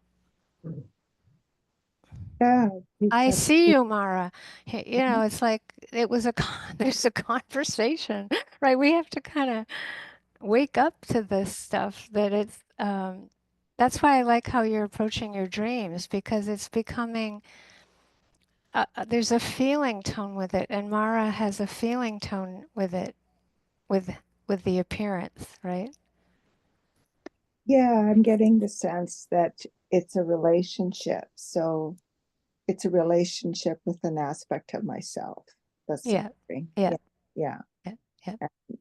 Yeah, I because see you, Mara. It's like there's a conversation, right? We have to kind of wake up to this stuff that that's why I like how you're approaching your dreams, because it's becoming there's a feeling tone with it, and Mara has a feeling tone with it, with with the appearance, right? yeah, I'm getting the sense that it's a relationship. So it's a relationship with an aspect of myself. That's Yeah, something. yeah, Yeah, yeah. yeah, yeah. And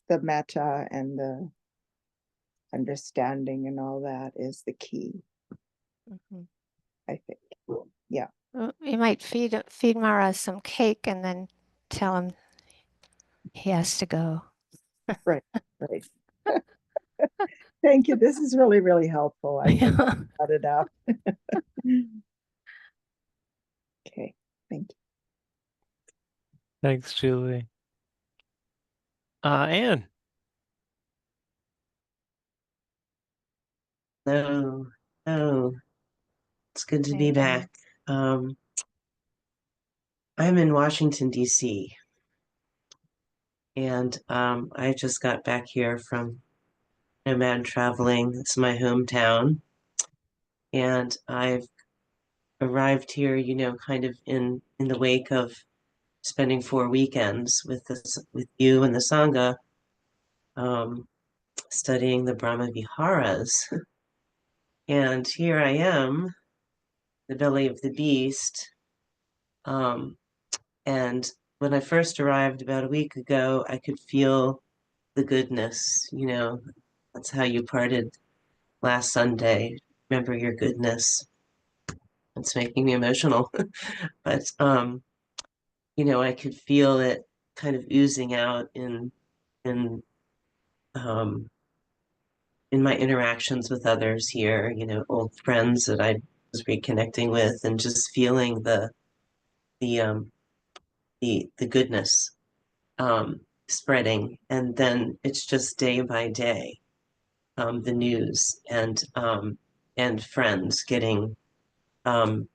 the metta and the understanding and all that is the key, Hmm. I think. Yeah. You might feed Mara some cake and then tell him he has to go. Right, right. Thank you. This is really, really helpful. I think I got it out. Okay, thank you. Thanks, Julie. Anne. Oh, oh, it's good to be Hey, back. Um, I'm in Washington, D.C., and I just got back here from nomad traveling. It's my hometown, and I've arrived here, kind of in the wake of spending 4 weekends with you and the Sangha, um, studying the Brahma Viharas. And here I am, the belly of the beast. Um, And when I first arrived about a week ago, I could feel the goodness. That's how you parted last Sunday. Remember your goodness. It's making me emotional. But I could feel it kind of oozing out in um, in my interactions with others here, old friends that I was reconnecting with, and just feeling the the goodness spreading. And then it's just day by day, the news and friends getting um,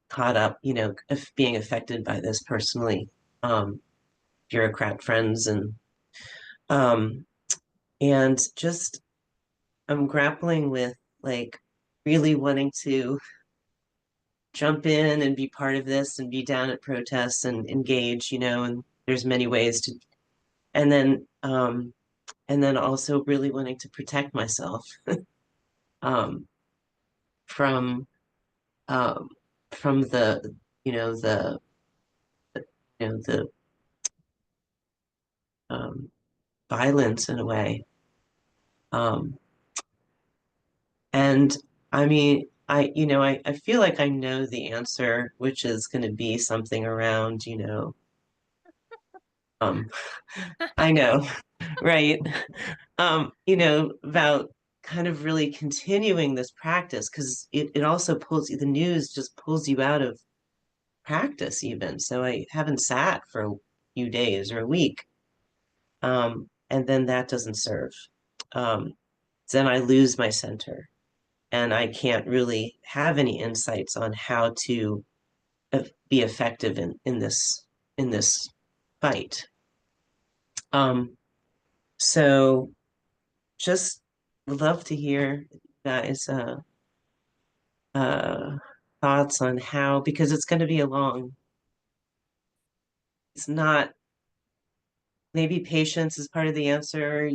caught up, of being affected by this personally, bureaucrat friends um, and just I'm grappling with like really wanting to jump in and be part of this and be down at protests and engage, and there's many ways to, and then also really wanting to protect myself um, from um, from the you know the the um, violence in a way. Um, and I mean, I feel like I know the answer, which is going to be something around, um, I know, right? About kind of really continuing this practice because it also pulls you, the news just pulls you out of practice even. So I haven't sat for a few days or a week. And then that doesn't serve. Um, then I lose my center and I can't really have any insights on how to be effective in this fight. So just love to hear guys uh thoughts on how, because it's going to be it's not, maybe patience is part of the answer,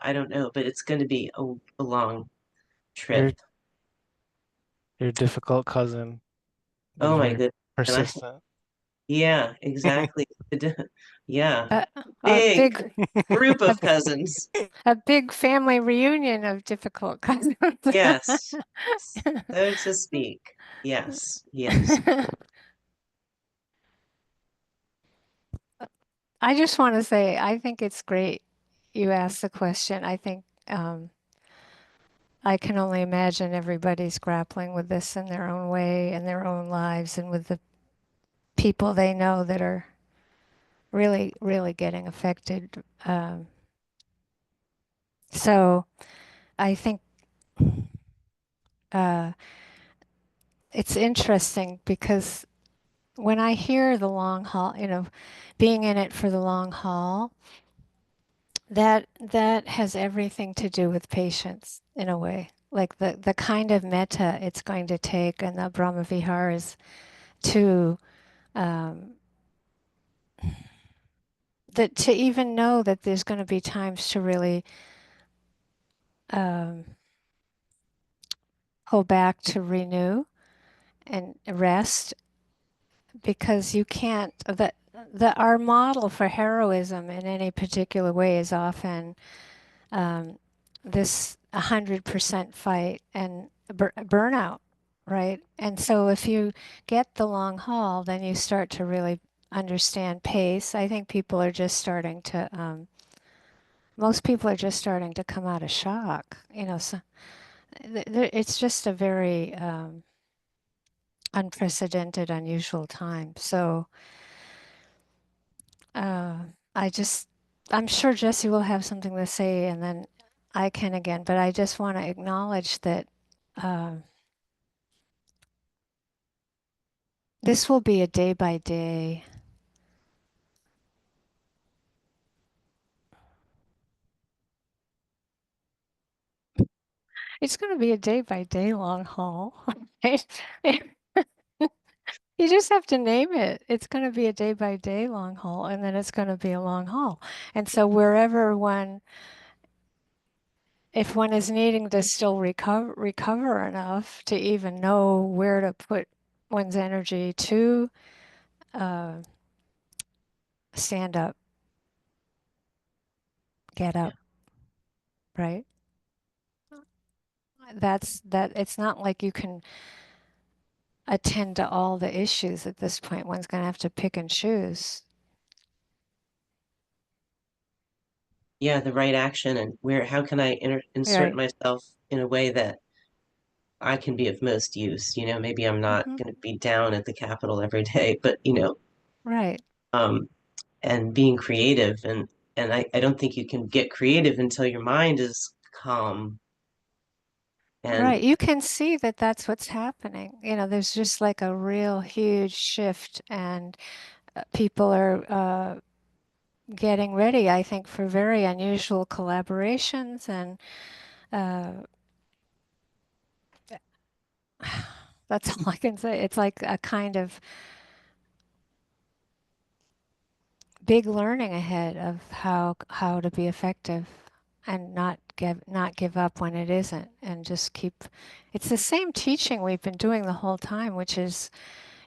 I don't know, but it's going to be a long trip. Your your difficult cousin, but Oh my very goodness. And persistent. yeah, exactly. Yeah, A big big, group a, of cousins. a big family reunion of difficult cousins. Yes, so to speak. Yes, yes. I just want to say, I think it's great you asked the question. I think I can only imagine everybody's grappling with this in their own way, in their own lives, and with the people they know that are really, really getting affected. So I think uh, it's interesting because when I hear the long haul, being in it for the long haul, that has everything to do with patience in a way. Like the kind of metta it's going to take and the Brahma Viharas to um, that to even know that there's going to be times to really um, pull back to renew and rest because you can't the our model for heroism in any particular way is often this 100% fight and burnout, right? And so if you get the long haul, then you start to really understand pace. I think people are just starting to most people are just starting to come out of shock, so it's just a very unprecedented, unusual time. So uh, I just, I'm sure Jesse will have something to say and then I can again, but I just want to acknowledge that uh, this will be a day by day. It's going to be a day by day long haul. Right? You just have to name it. It's going to be a day by day long haul, and then it's going to be a long haul. And so wherever if one is needing to still recover enough to even know where to put one's energy to uh, stand up, get Yeah. up, right? That it's not like you can attend to all the issues at this point. One's going to have to pick and choose. yeah, the right action, and how can I insert Right. myself in a way that I can be of most use? Maybe I'm not Hmm. going to be down at the Capitol every day, but Right. um, and being creative, and I don't think you can get creative until your mind is calm. And Right. You can see that that's what's happening. There's just like a real huge shift, and people are getting ready, I think, for very unusual collaborations. And uh, that's all I can say. It's like a kind of big learning ahead of how to be effective and not give up when it isn't, and just keep. It's the same teaching we've been doing the whole time, which is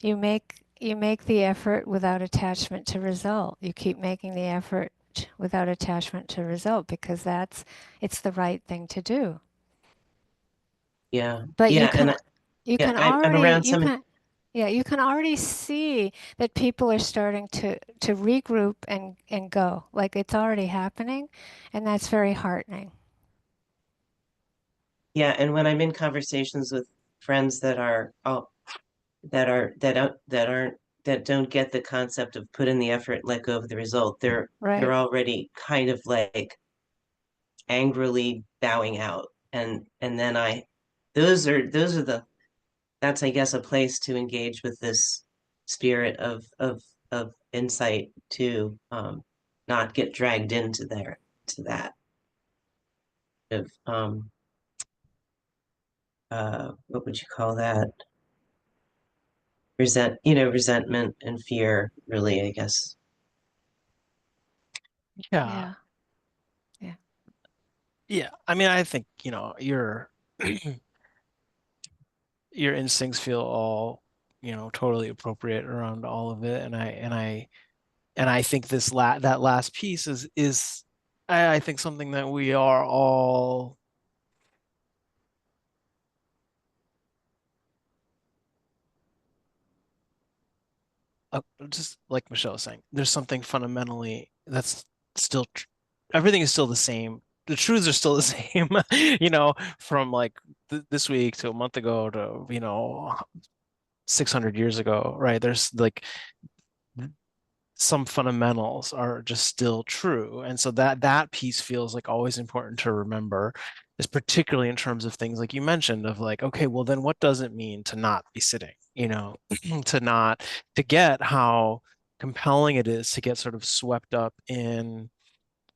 you make the effort without attachment to result. You keep making the effort without attachment to result because it's the right thing to do. yeah, But yeah, and you yeah, can I'm already around you some. can yeah, you can already see that people are starting to regroup and go. Like it's already happening, and that's very heartening. Yeah, and when I'm in conversations with friends that are that don't get the concept of put in the effort, let go of the result, they're Right. already kind of like angrily bowing out, and then those are the that's, I guess, a place to engage with this spirit of insight, to not get dragged into that of what would you call that, resentment and fear, really, I guess. Yeah. Yeah. Yeah. Yeah. I mean, I think, your your instincts feel all, totally appropriate around all of it. And I think that last piece is I think something that we are all just like Michelle was saying, there's something fundamentally that's still everything is still the same. The truths are still the same, from like this week to a month ago to 600 years ago, right? There's like some fundamentals are just still true. And so that piece feels like always important to remember, is particularly in terms of things like you mentioned of like, okay, well then what does it mean to not be sitting, to not to get how compelling it is to get sort of swept up in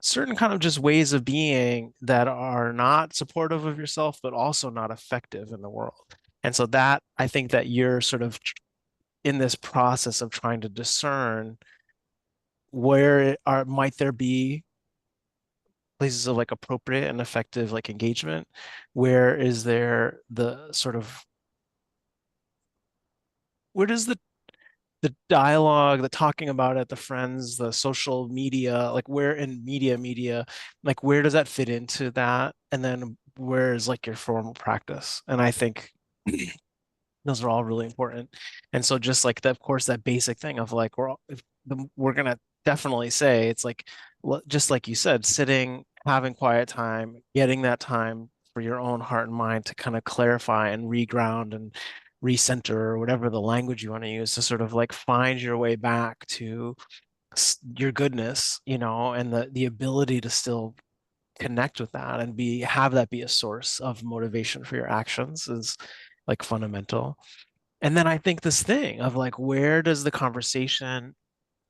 certain kind of just ways of being that are not supportive of yourself, but also not effective in the world. And so that I think that you're sort of in this process of trying to discern where might there be places of like appropriate and effective like engagement, where is there the sort of where does the dialogue, the talking about it, the friends, the social media, like where in media, like where does that fit into that, and then where is like your formal practice? And I think those are all really important. And so just like of course, that basic thing of like we're gonna definitely say it's like just like you said, sitting, having quiet time, getting that time for your own heart and mind to kind of clarify and reground and recenter, or whatever the language you want to use, to sort of like find your way back to your goodness, and the ability to still connect with that and have that be a source of motivation for your actions is like fundamental. And then I think this thing of like, where does the conversation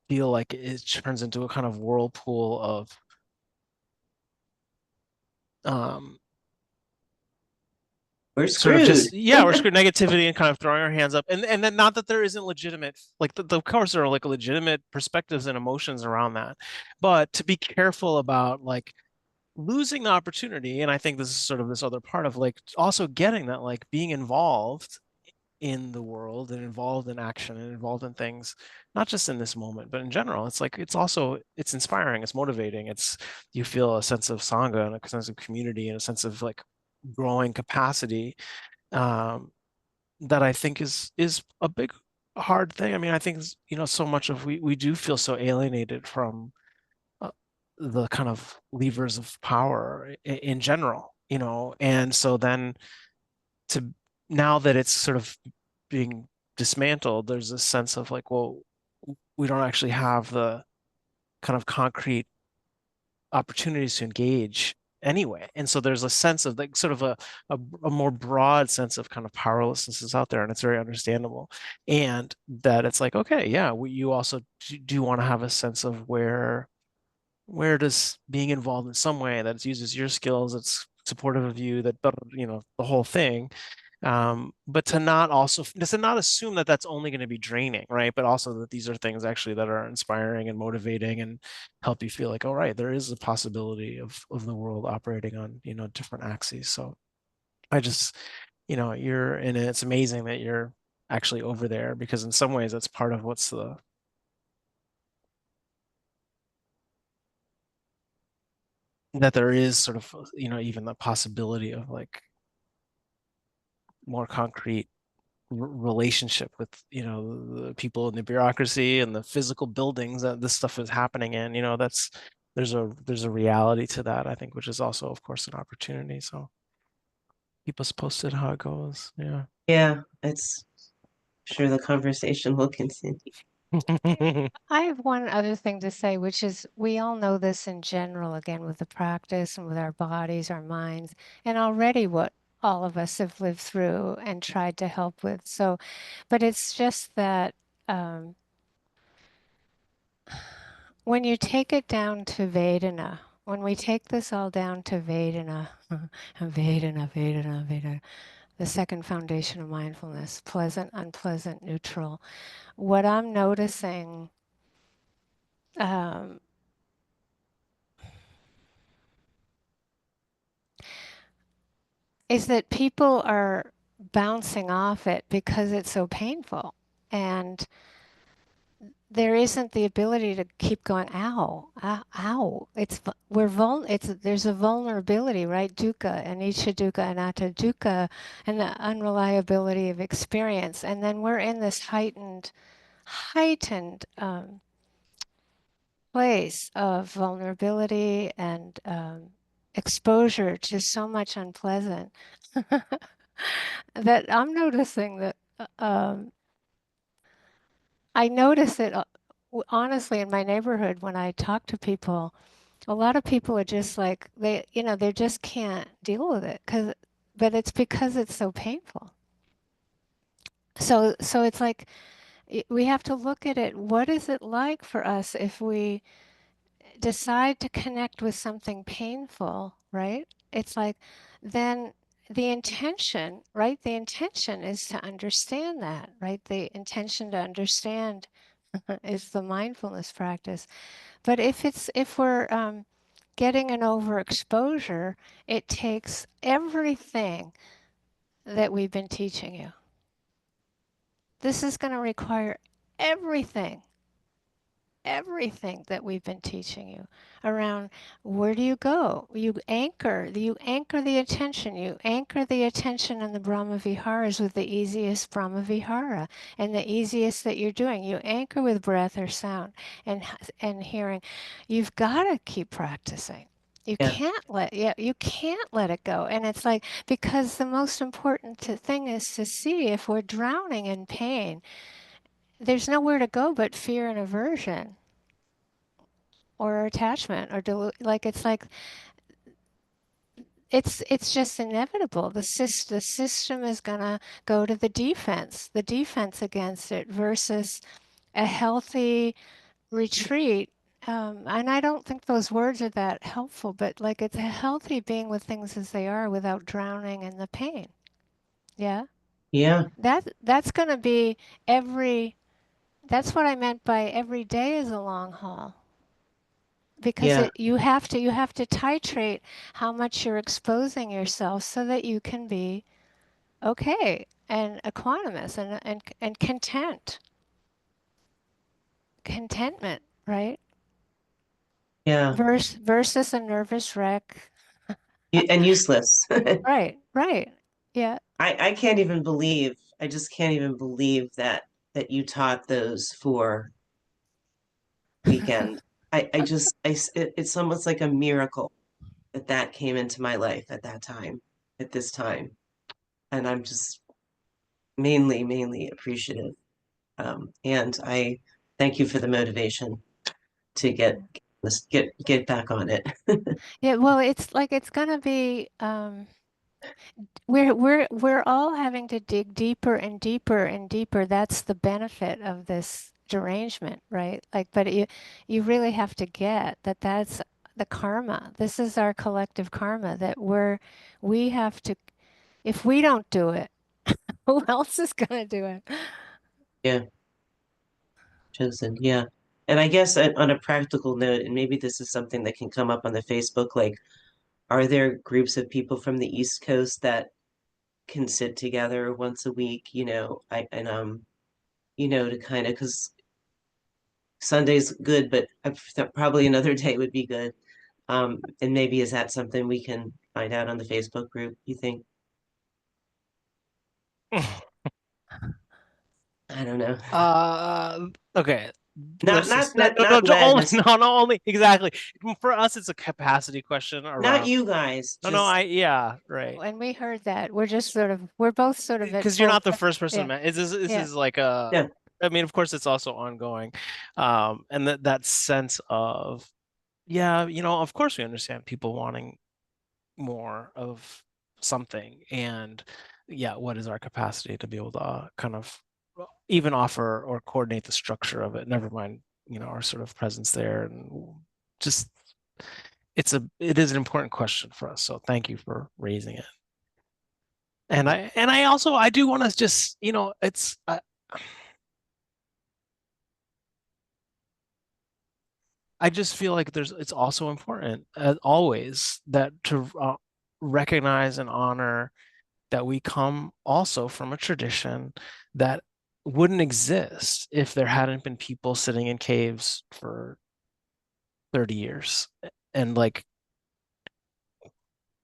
feel like it turns into a kind of whirlpool of um We're sort of screwed. just, yeah, we're screwed negativity and kind of throwing our hands up. And then not that there isn't legitimate, like of course there are like legitimate perspectives and emotions around that. But to be careful about like losing the opportunity, and I think this is sort of this other part of like also getting that like being involved in the world and involved in action and involved in things, not just in this moment, but in general. It's like it's inspiring, it's motivating, you feel a sense of sangha and a sense of community and a sense of like growing capacity, um, that I think is a big hard thing. I mean, I think so much of we do feel so alienated from the kind of levers of power in general, you know. And so then to now that it's sort of being dismantled, there's a sense of like, well, we don't actually have the kind of concrete opportunities to engage anyway. And so there's a sense of like sort of a more broad sense of kind of powerlessness is out there, and it's very understandable. And that it's like, okay, yeah, you also do want to have a sense of where does being involved in some way that uses your skills, it's supportive of you, that, you know, the whole thing. But to not also to not assume that that's only going to be draining, right? But also that these are things actually that are inspiring and motivating and help you feel like, all right, there is a possibility of the world operating on, you know, different axes. So I just, you know, you're in it. It's amazing that you're actually over there, because in some ways that's part of what's that there is sort of, you know, even the possibility of like more concrete relationship with, you know, the people in the bureaucracy and the physical buildings that this stuff is happening in, you know. That's there's a reality to that, I think, which is also of course an opportunity. So keep us posted how it goes. Yeah. Yeah, it's sure the conversation will continue. I have one other thing to say, which is we all know this in general, again, with the practice and with our bodies, our minds, and already what all of us have lived through and tried to help with. So, but it's just that when you take it down to Vedana, when we take this all down to Vedana, Vedana, Vedana, Vedana, the second foundation of mindfulness, pleasant, unpleasant, neutral, what I'm noticing is that people are bouncing off it because it's so painful. And there isn't the ability to keep going, ow, ow, ow. There's a vulnerability, right? Dukkha, anicca dukkha, anatta dukkha, and the unreliability of experience. And then we're in this heightened place of vulnerability and exposure to so much unpleasant that I'm noticing that I notice it honestly in my neighborhood when I talk to people. A lot of people are just like they just can't deal with it but it's because it's so painful. So it's like we have to look at it. What is it like for us if we decide to connect with something painful, right? It's like then the intention, right? The intention is to understand that, right? The intention to understand is the mindfulness practice. But if we're getting an overexposure, it takes everything that we've been teaching you. This is going to require everything that we've been teaching you around where do you go? You anchor the attention. You anchor the attention in the Brahma Viharas with the easiest Brahma Vihara and the easiest that you're doing. You anchor with breath or sound and hearing. You've got to keep practicing. You can't let it go. And it's like, because the most important thing is to see if we're drowning in pain. There's nowhere to go but fear and aversion or attachment or it's just inevitable. The system is going to go to the defense against it versus a healthy retreat. And I don't think those words are that helpful, but like it's a healthy being with things as they are without drowning in the pain. Yeah? Yeah. That's going to be that's what I meant by every day is a long haul. Because Yeah. you have to titrate how much you're exposing yourself so that you can be okay and equanimous and contentment, right? Yeah. Versus a nervous wreck. And useless. Right. Yeah. I can't even believe, I just can't even believe that you taught those for weekend. it's almost like a miracle that that came into my life at that time, at this time. And I'm just mainly appreciative. And I thank you for the motivation to get back on it. Yeah, well, it's like it's gonna be we're all having to dig deeper and deeper and deeper. That's the benefit of this derangement, right? Like, but you really have to get that that's the karma. This is our collective karma that we have to, if we don't do it, who else is gonna do it? Yeah, chosen. Yeah. And I guess on a practical note, and maybe this is something that can come up on the Facebook, like, are there groups of people from the East Coast that can sit together once a week, to kind of, because Sunday's good, but probably another day would be good. And maybe is that something we can find out on the Facebook group, you think? I don't know. Okay. Not Let's not just not no, not Len, only not only exactly. For us, it's a capacity question not around. you guys. No, Just yeah, right. And we heard that. We're both sort of at Because you're not the both. first person, Yeah, man. This yeah. is like a. no. I mean, of course, it's also ongoing, and that sense of, yeah, of course, we understand people wanting more of something, and yeah, what is our capacity to be able to kind of even offer or coordinate the structure of it? Never mind, our sort of presence there, and just it is an important question for us. So thank you for raising it. And I also I do want to just it's I just feel like it's also important always that to recognize and honor that we come also from a tradition that wouldn't exist if there hadn't been people sitting in caves for 30 years and like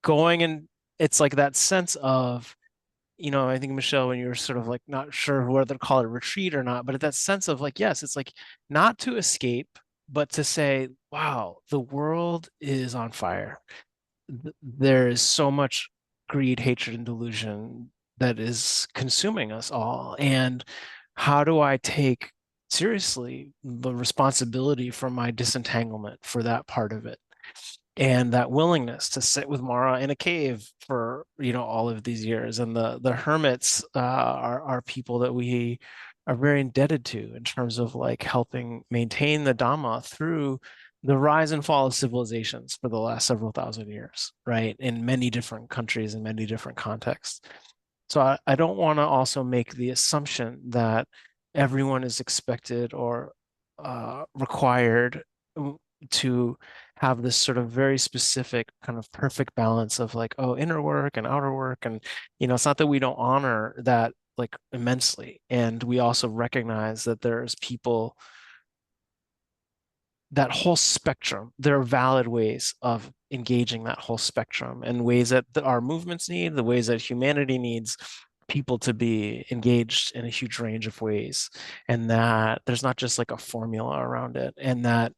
going, and it's like that sense of, I think Michelle, when you were sort of like not sure whether to call it a retreat or not, but that sense of like, yes, it's like not to escape, but to say, wow, the world is on fire. There is so much greed, hatred, and delusion that is consuming us all. And how do I take seriously the responsibility for my disentanglement for that part of it? And that willingness to sit with Mara in a cave for all of these years, and the hermits are people that we are very indebted to in terms of like helping maintain the Dhamma through the rise and fall of civilizations for the last several thousand years, right? In many different countries and many different contexts. So I don't want to also make the assumption that everyone is expected or required to have this sort of very specific kind of perfect balance of like, oh, inner work and outer work. And, it's not that we don't honor that like immensely. And we also recognize that there's people, that whole spectrum, there are valid ways of engaging that whole spectrum and ways that our movements need, the ways that humanity needs people to be engaged in a huge range of ways, and that there's not just like a formula around it, and that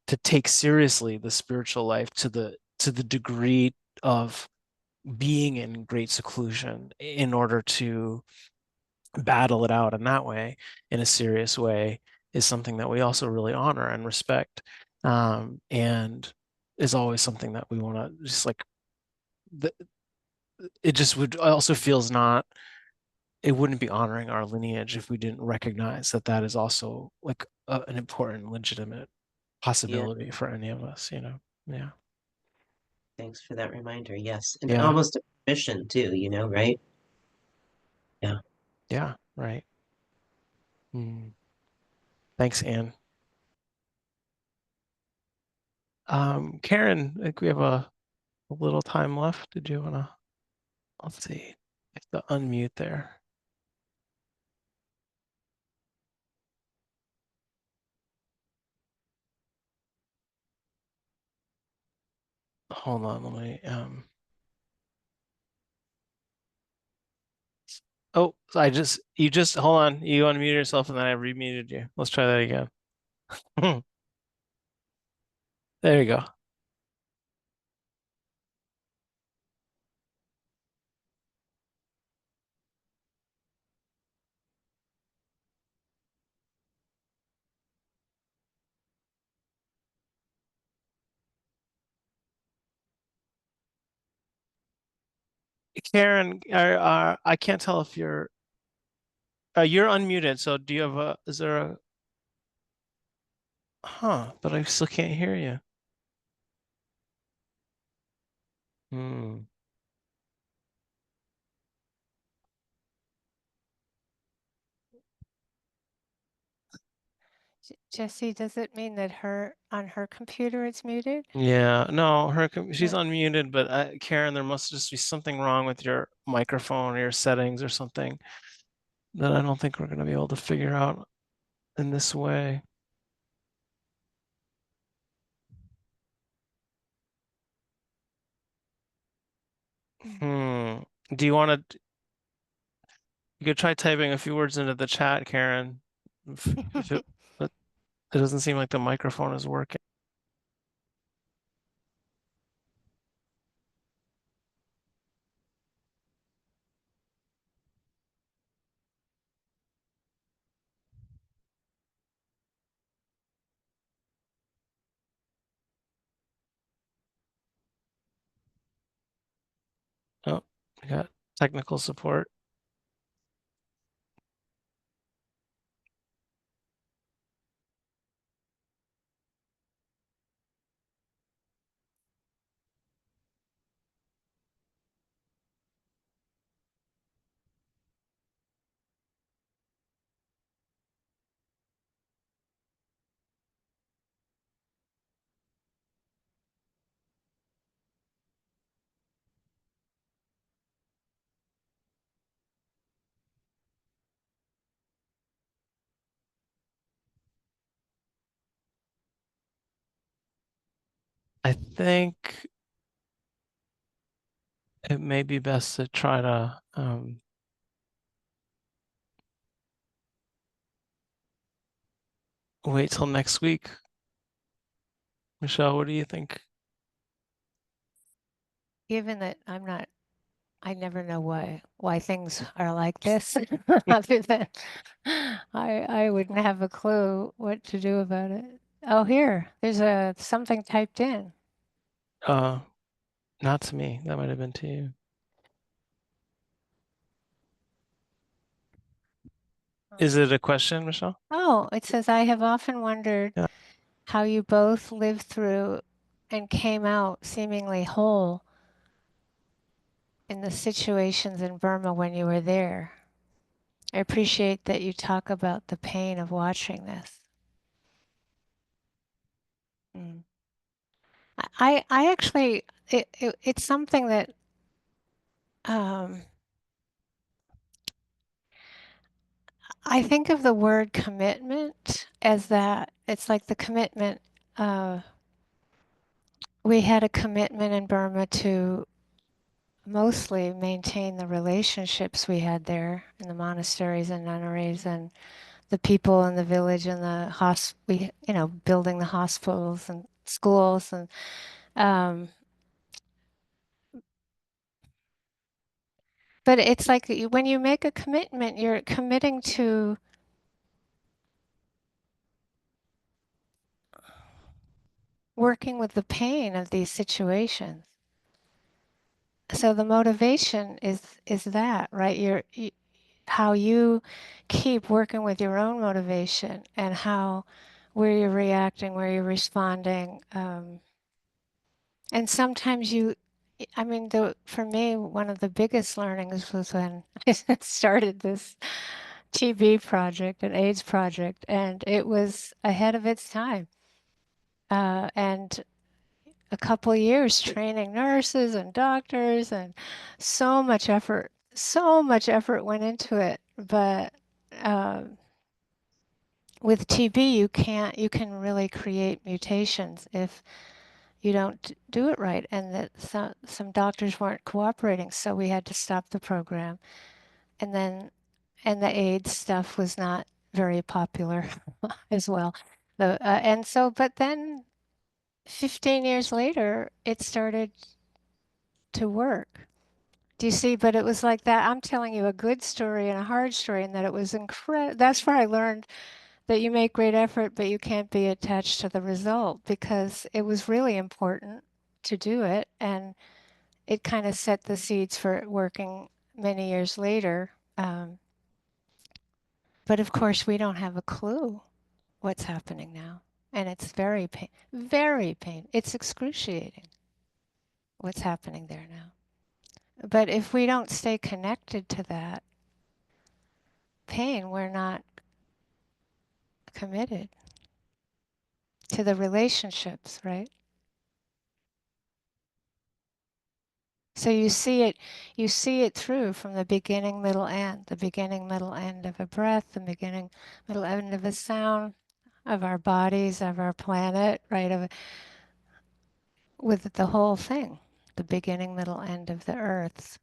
to take seriously the spiritual life to the degree of being in great seclusion in order to battle it out in that way, in a serious way, is something that we also really honor and respect, and is always something that we want to just like it just would also feels not, it wouldn't be honoring our lineage if we didn't recognize that that is also like an important legitimate possibility for any of us, yeah. Thanks for that reminder. Yes. And Yeah. almost a mission too, right? Yeah. Yeah, right. Thanks, Anne. Karen, I think we have a little time left. Did you want to, let's see, if the unmute there. Hold on, let me, oh, you just, hold on, you unmuted yourself and then I remuted you. Let's try that again. There you go. Karen, I can't tell if you're unmuted. So do you have is there a, but I still can't hear you. Hmm. Jesse, does it mean that on her computer it's muted? Yeah, no, she's Yeah. unmuted, but Karen, there must just be something wrong with your microphone or your settings or something that I don't think we're going to be able to figure out in this way. Hmm. Do you want to? You could try typing a few words into the chat, Karen. If but it doesn't seem like the microphone is working. Oh, we got technical support. I think it may be best to try to wait till next week. Michelle, what do you think? Given that I never know why things are like this, other than I wouldn't have a clue what to do about it. Oh, here, there's something typed in. Not to me. That might have been to you. Is it a question, Michelle? Oh, it says, I have often wondered Yeah. how you both lived through and came out seemingly whole in the situations in Burma when you were there. I appreciate that you talk about the pain of watching this. Mm. I actually, it's something that I think of the word commitment as that it's like the commitment. We had a commitment in Burma to mostly maintain the relationships we had there in the monasteries and nunneries and the people in the village and building the hospitals and schools and but it's like when you make a commitment, you're committing to working with the pain of these situations. So the motivation is that, right? How you keep working with your own motivation and where you're reacting, where you're responding. And sometimes for me, one of the biggest learnings was when I started this TB project, an AIDS project, and it was ahead of its time. And a couple years training nurses and doctors, and so much effort went into it. But with TB, you can really create mutations if you don't do it right, and that some doctors weren't cooperating, so we had to stop the program. And the AIDS stuff was not very popular as well. But then 15 years later, it started to work. Do you see? But it was like that. I'm telling you a good story and a hard story, and that it was incredible. That's where I learned that you make great effort, but you can't be attached to the result, because it was really important to do it. And it kind of set the seeds for it working many years later. But of course, we don't have a clue what's happening now. And it's very pain. It's excruciating what's happening there now. But if we don't stay connected to that pain, we're not committed to the relationships, right? So you see it through from the beginning, middle, end, the beginning, middle, end of a breath, the beginning, middle, end of a sound, of our bodies, of our planet, right? With the whole thing, the beginning, middle, end of the earth.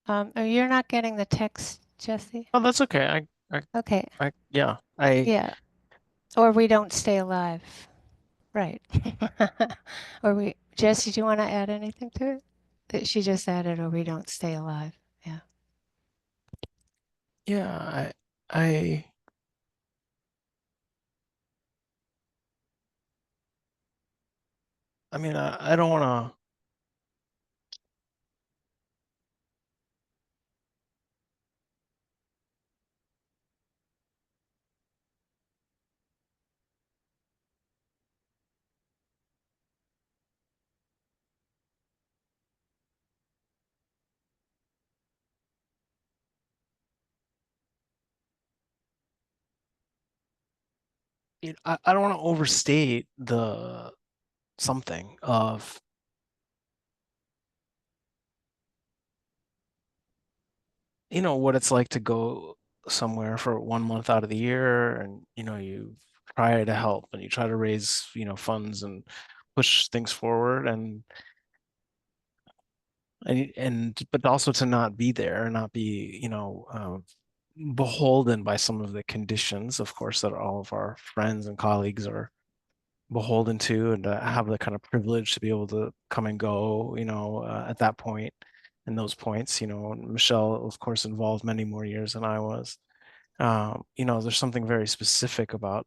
You're not getting the text, Jesse? Oh, that's okay. Okay, Yeah, yeah. Or we don't stay alive, right? Jesse, do you want to add anything to it? That she just added, or we don't stay alive. Yeah. yeah, I, I mean, I don't want to. I don't want to overstate the something of, what it's like to go somewhere for 1 month out of the year, and you try to help and you try to raise funds and push things forward, and but also to not be there, not be beholden by some of the conditions, of course, that all of our friends and colleagues are beholden to, and to have the kind of privilege to be able to come and go, at that point, and those points, Michelle, of course, involved many more years than I was. There's something very specific about,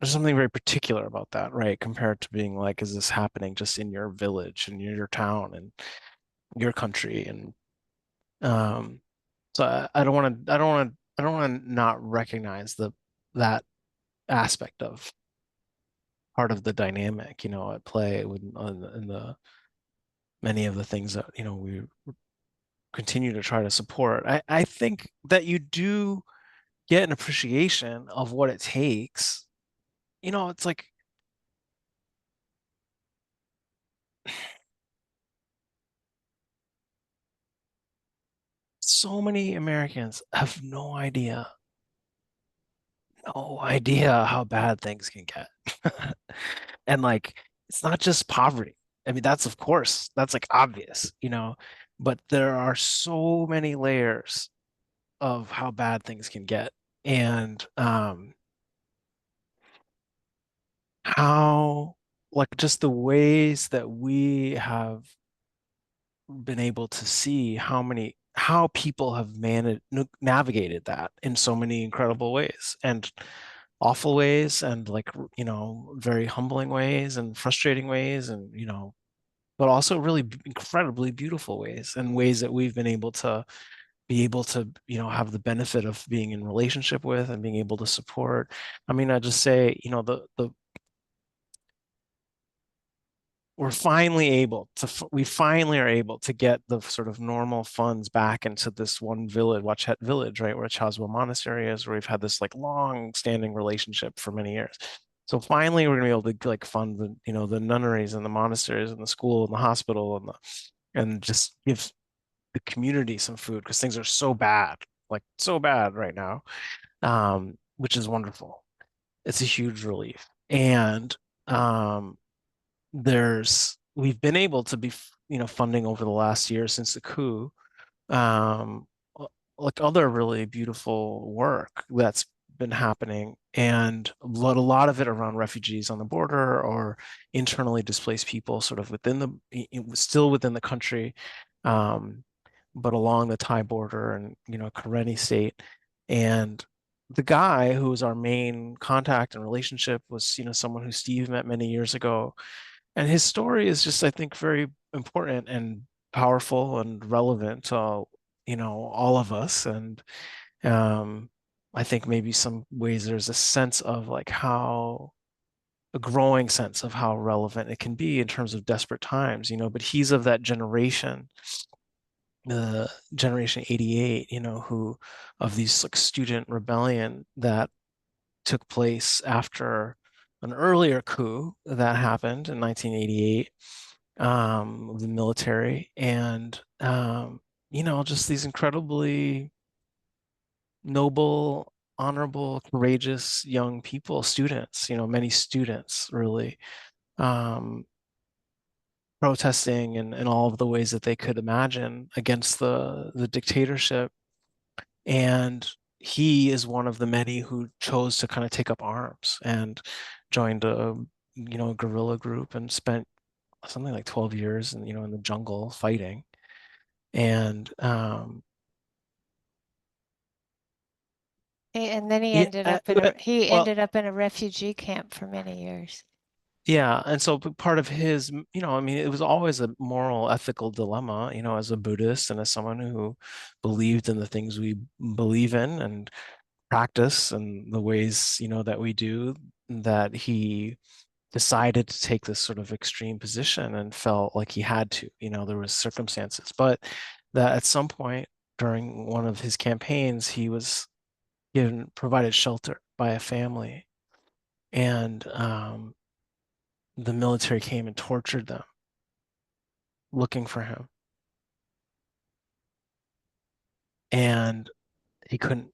there's something very particular about that, right? Compared to being like, is this happening just in your village and your town and your country? And so I don't want to not recognize that aspect of part of the dynamic, at play in the many of the things that, we continue to try to support. I think that you do get an appreciation of what it takes. It's like so many Americans have no idea how bad things can get. And like, it's not just poverty. I mean, of course, that's like obvious, but there are so many layers of how bad things can get. And how, like, just the ways that we have been able to see how people have navigated that in so many incredible ways, and awful ways, and like very humbling ways, and frustrating ways, and but also really incredibly beautiful ways, and ways that we've been able to have the benefit of being in relationship with and being able to support. I mean, I just say, the we finally are able to get the sort of normal funds back into this one village, Watchet Village, right, where Chaswa Monastery is, where we've had this like long-standing relationship for many years. So finally, we're gonna be able to like fund the nunneries and the monasteries and the school and the hospital and just give the community some food, because things are so bad, like so bad right now, which is wonderful. It's a huge relief. And um, we've been able to be funding over the last year since the coup, um like other really beautiful work that's been happening, and a lot of it around refugees on the border or internally displaced people sort of within still within the country, but along the Thai border and, Karenni state. And the guy who was our main contact and relationship was, someone who Steve met many years ago. And his story is just, I think, very important and powerful and relevant to, all of us. And I think maybe some ways there's a sense of like a growing sense of how relevant it can be in terms of desperate times, but he's of that generation, the generation 88, who of these like student rebellion that took place after an earlier coup that happened in 1988, of the military, and just these incredibly noble, honorable, courageous young people, students, many students really, protesting in all of the ways that they could imagine against the dictatorship. And he is one of the many who chose to kind of take up arms and joined a guerrilla group and spent something like 12 years in the jungle fighting. And And then he yeah, ended up in a well, refugee camp for many years. yeah, and so part of his, I mean, it was always a moral, ethical dilemma, as a Buddhist and as someone who believed in the things we believe in and practice and the ways, that we do, that he decided to take this sort of extreme position and felt like he had to, there was circumstances, but that at some point during one of his campaigns, he was provided shelter by a family, and the military came and tortured them looking for him. And he couldn't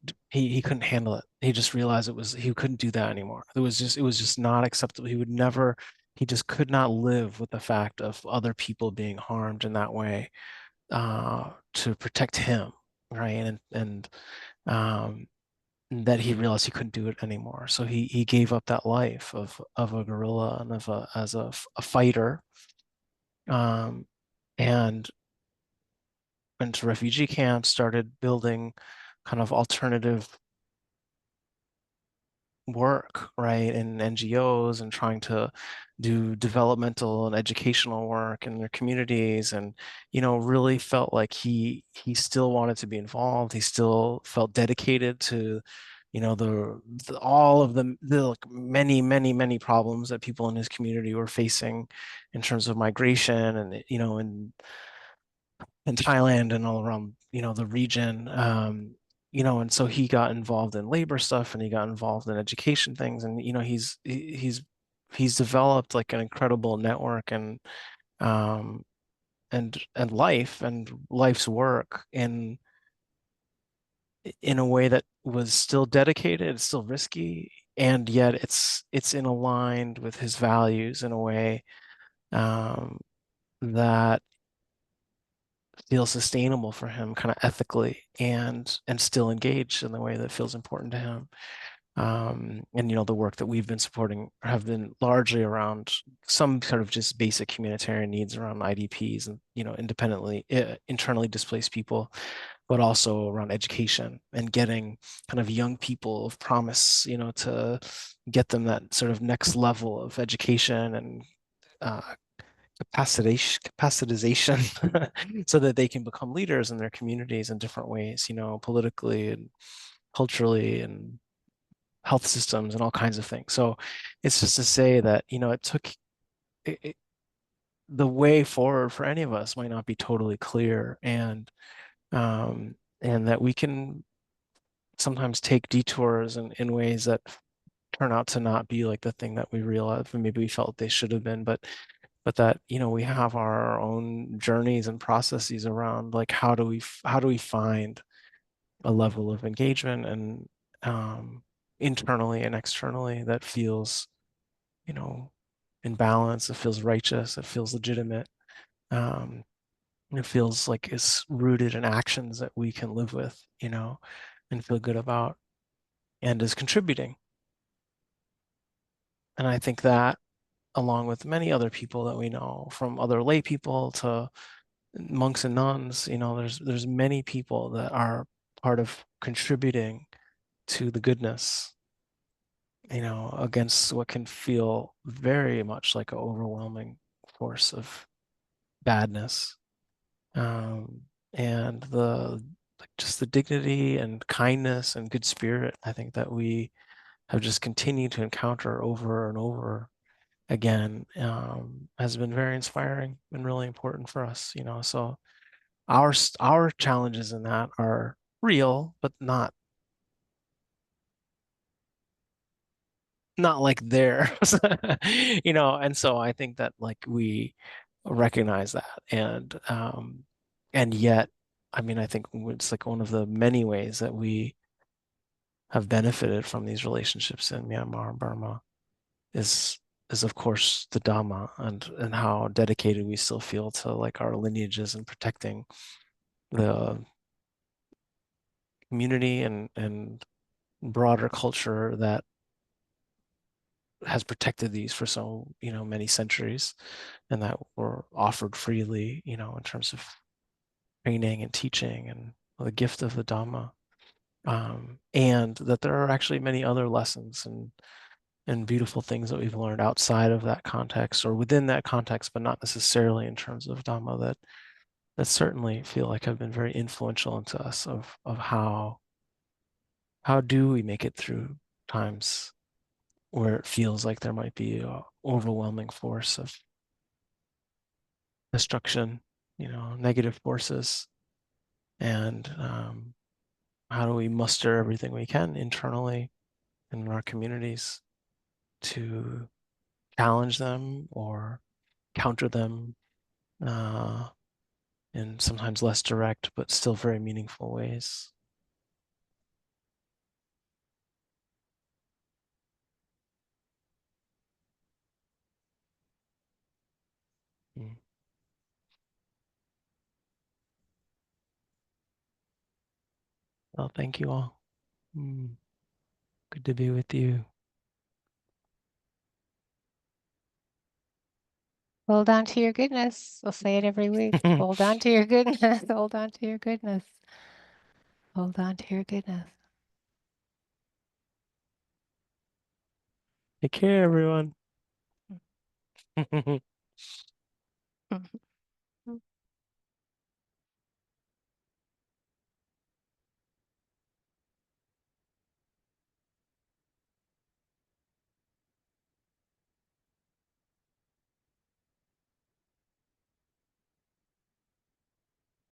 handle it. He just realized he couldn't do that anymore. It was just not acceptable. He just could not live with the fact of other people being harmed in that way, to protect him, right? And that he realized he couldn't do it anymore. So he gave up that life of a guerrilla and as a fighter, and went to refugee camps, started building kind of alternative work, right, in NGOs, and trying to do developmental and educational work in their communities, and really felt like he still wanted to be involved. He still felt dedicated to all of the like, many problems that people in his community were facing in terms of migration, and in Thailand and all around, the region. And so he got involved in labor stuff, and he got involved in education things, and he's developed like an incredible network um and life's work in a way that was still dedicated, still risky, and yet it's in aligned with his values in a way that feels sustainable for him kind of ethically, and still engaged in the way that feels important to him. And the work that we've been supporting have been largely around some sort of just basic humanitarian needs around IDPs and independently internally displaced people, but also around education and getting kind of young people of promise, to get them that sort of next level of education and uh, capacitization so that they can become leaders in their communities in different ways, politically and culturally and health systems and all kinds of things. So it's just to say that, it took the way forward for any of us might not be totally clear, and that we can sometimes take detours in ways that turn out to not be like the thing that we realized, and maybe we felt they should have been, but that we have our own journeys and processes around like how do we find a level of engagement and internally and externally that feels in balance, it feels righteous, it feels legitimate, um, it feels like it's rooted in actions that we can live with, and feel good about. and is contributing. And I think that, along with many other people that we know, from other lay people to monks and nuns, there's many people that are part of contributing to the goodness, against what can feel very much like an overwhelming force of badness. And just the dignity and kindness and good spirit, I think, that we have just continued to encounter over and over again, has been very inspiring and really important for us. So our challenges in that are real, but not like theirs. And so I think that, like, we recognize that, and yet, I mean, I think it's like one of the many ways that we have benefited from these relationships in Myanmar and Burma is of course the Dhamma, and how dedicated we still feel to, like, our lineages and protecting the community and broader culture that has protected these for so many centuries, and that were offered freely, in terms of training and teaching and the gift of the Dhamma. And that there are actually many other lessons and beautiful things that we've learned outside of that context or within that context, but not necessarily in terms of Dhamma, that certainly feel like have been very influential into us, of how do we make it through times where it feels like there might be an overwhelming force of destruction, negative forces, and how do we muster everything we can internally in our communities to challenge them or counter them, in sometimes less direct but still very meaningful ways. Mm. Well, thank you all. Good to be with you. Hold on to your goodness. I'll say it every week. Hold on to your goodness. Hold on to your goodness. Hold on to your goodness. Take care, everyone. Mhm.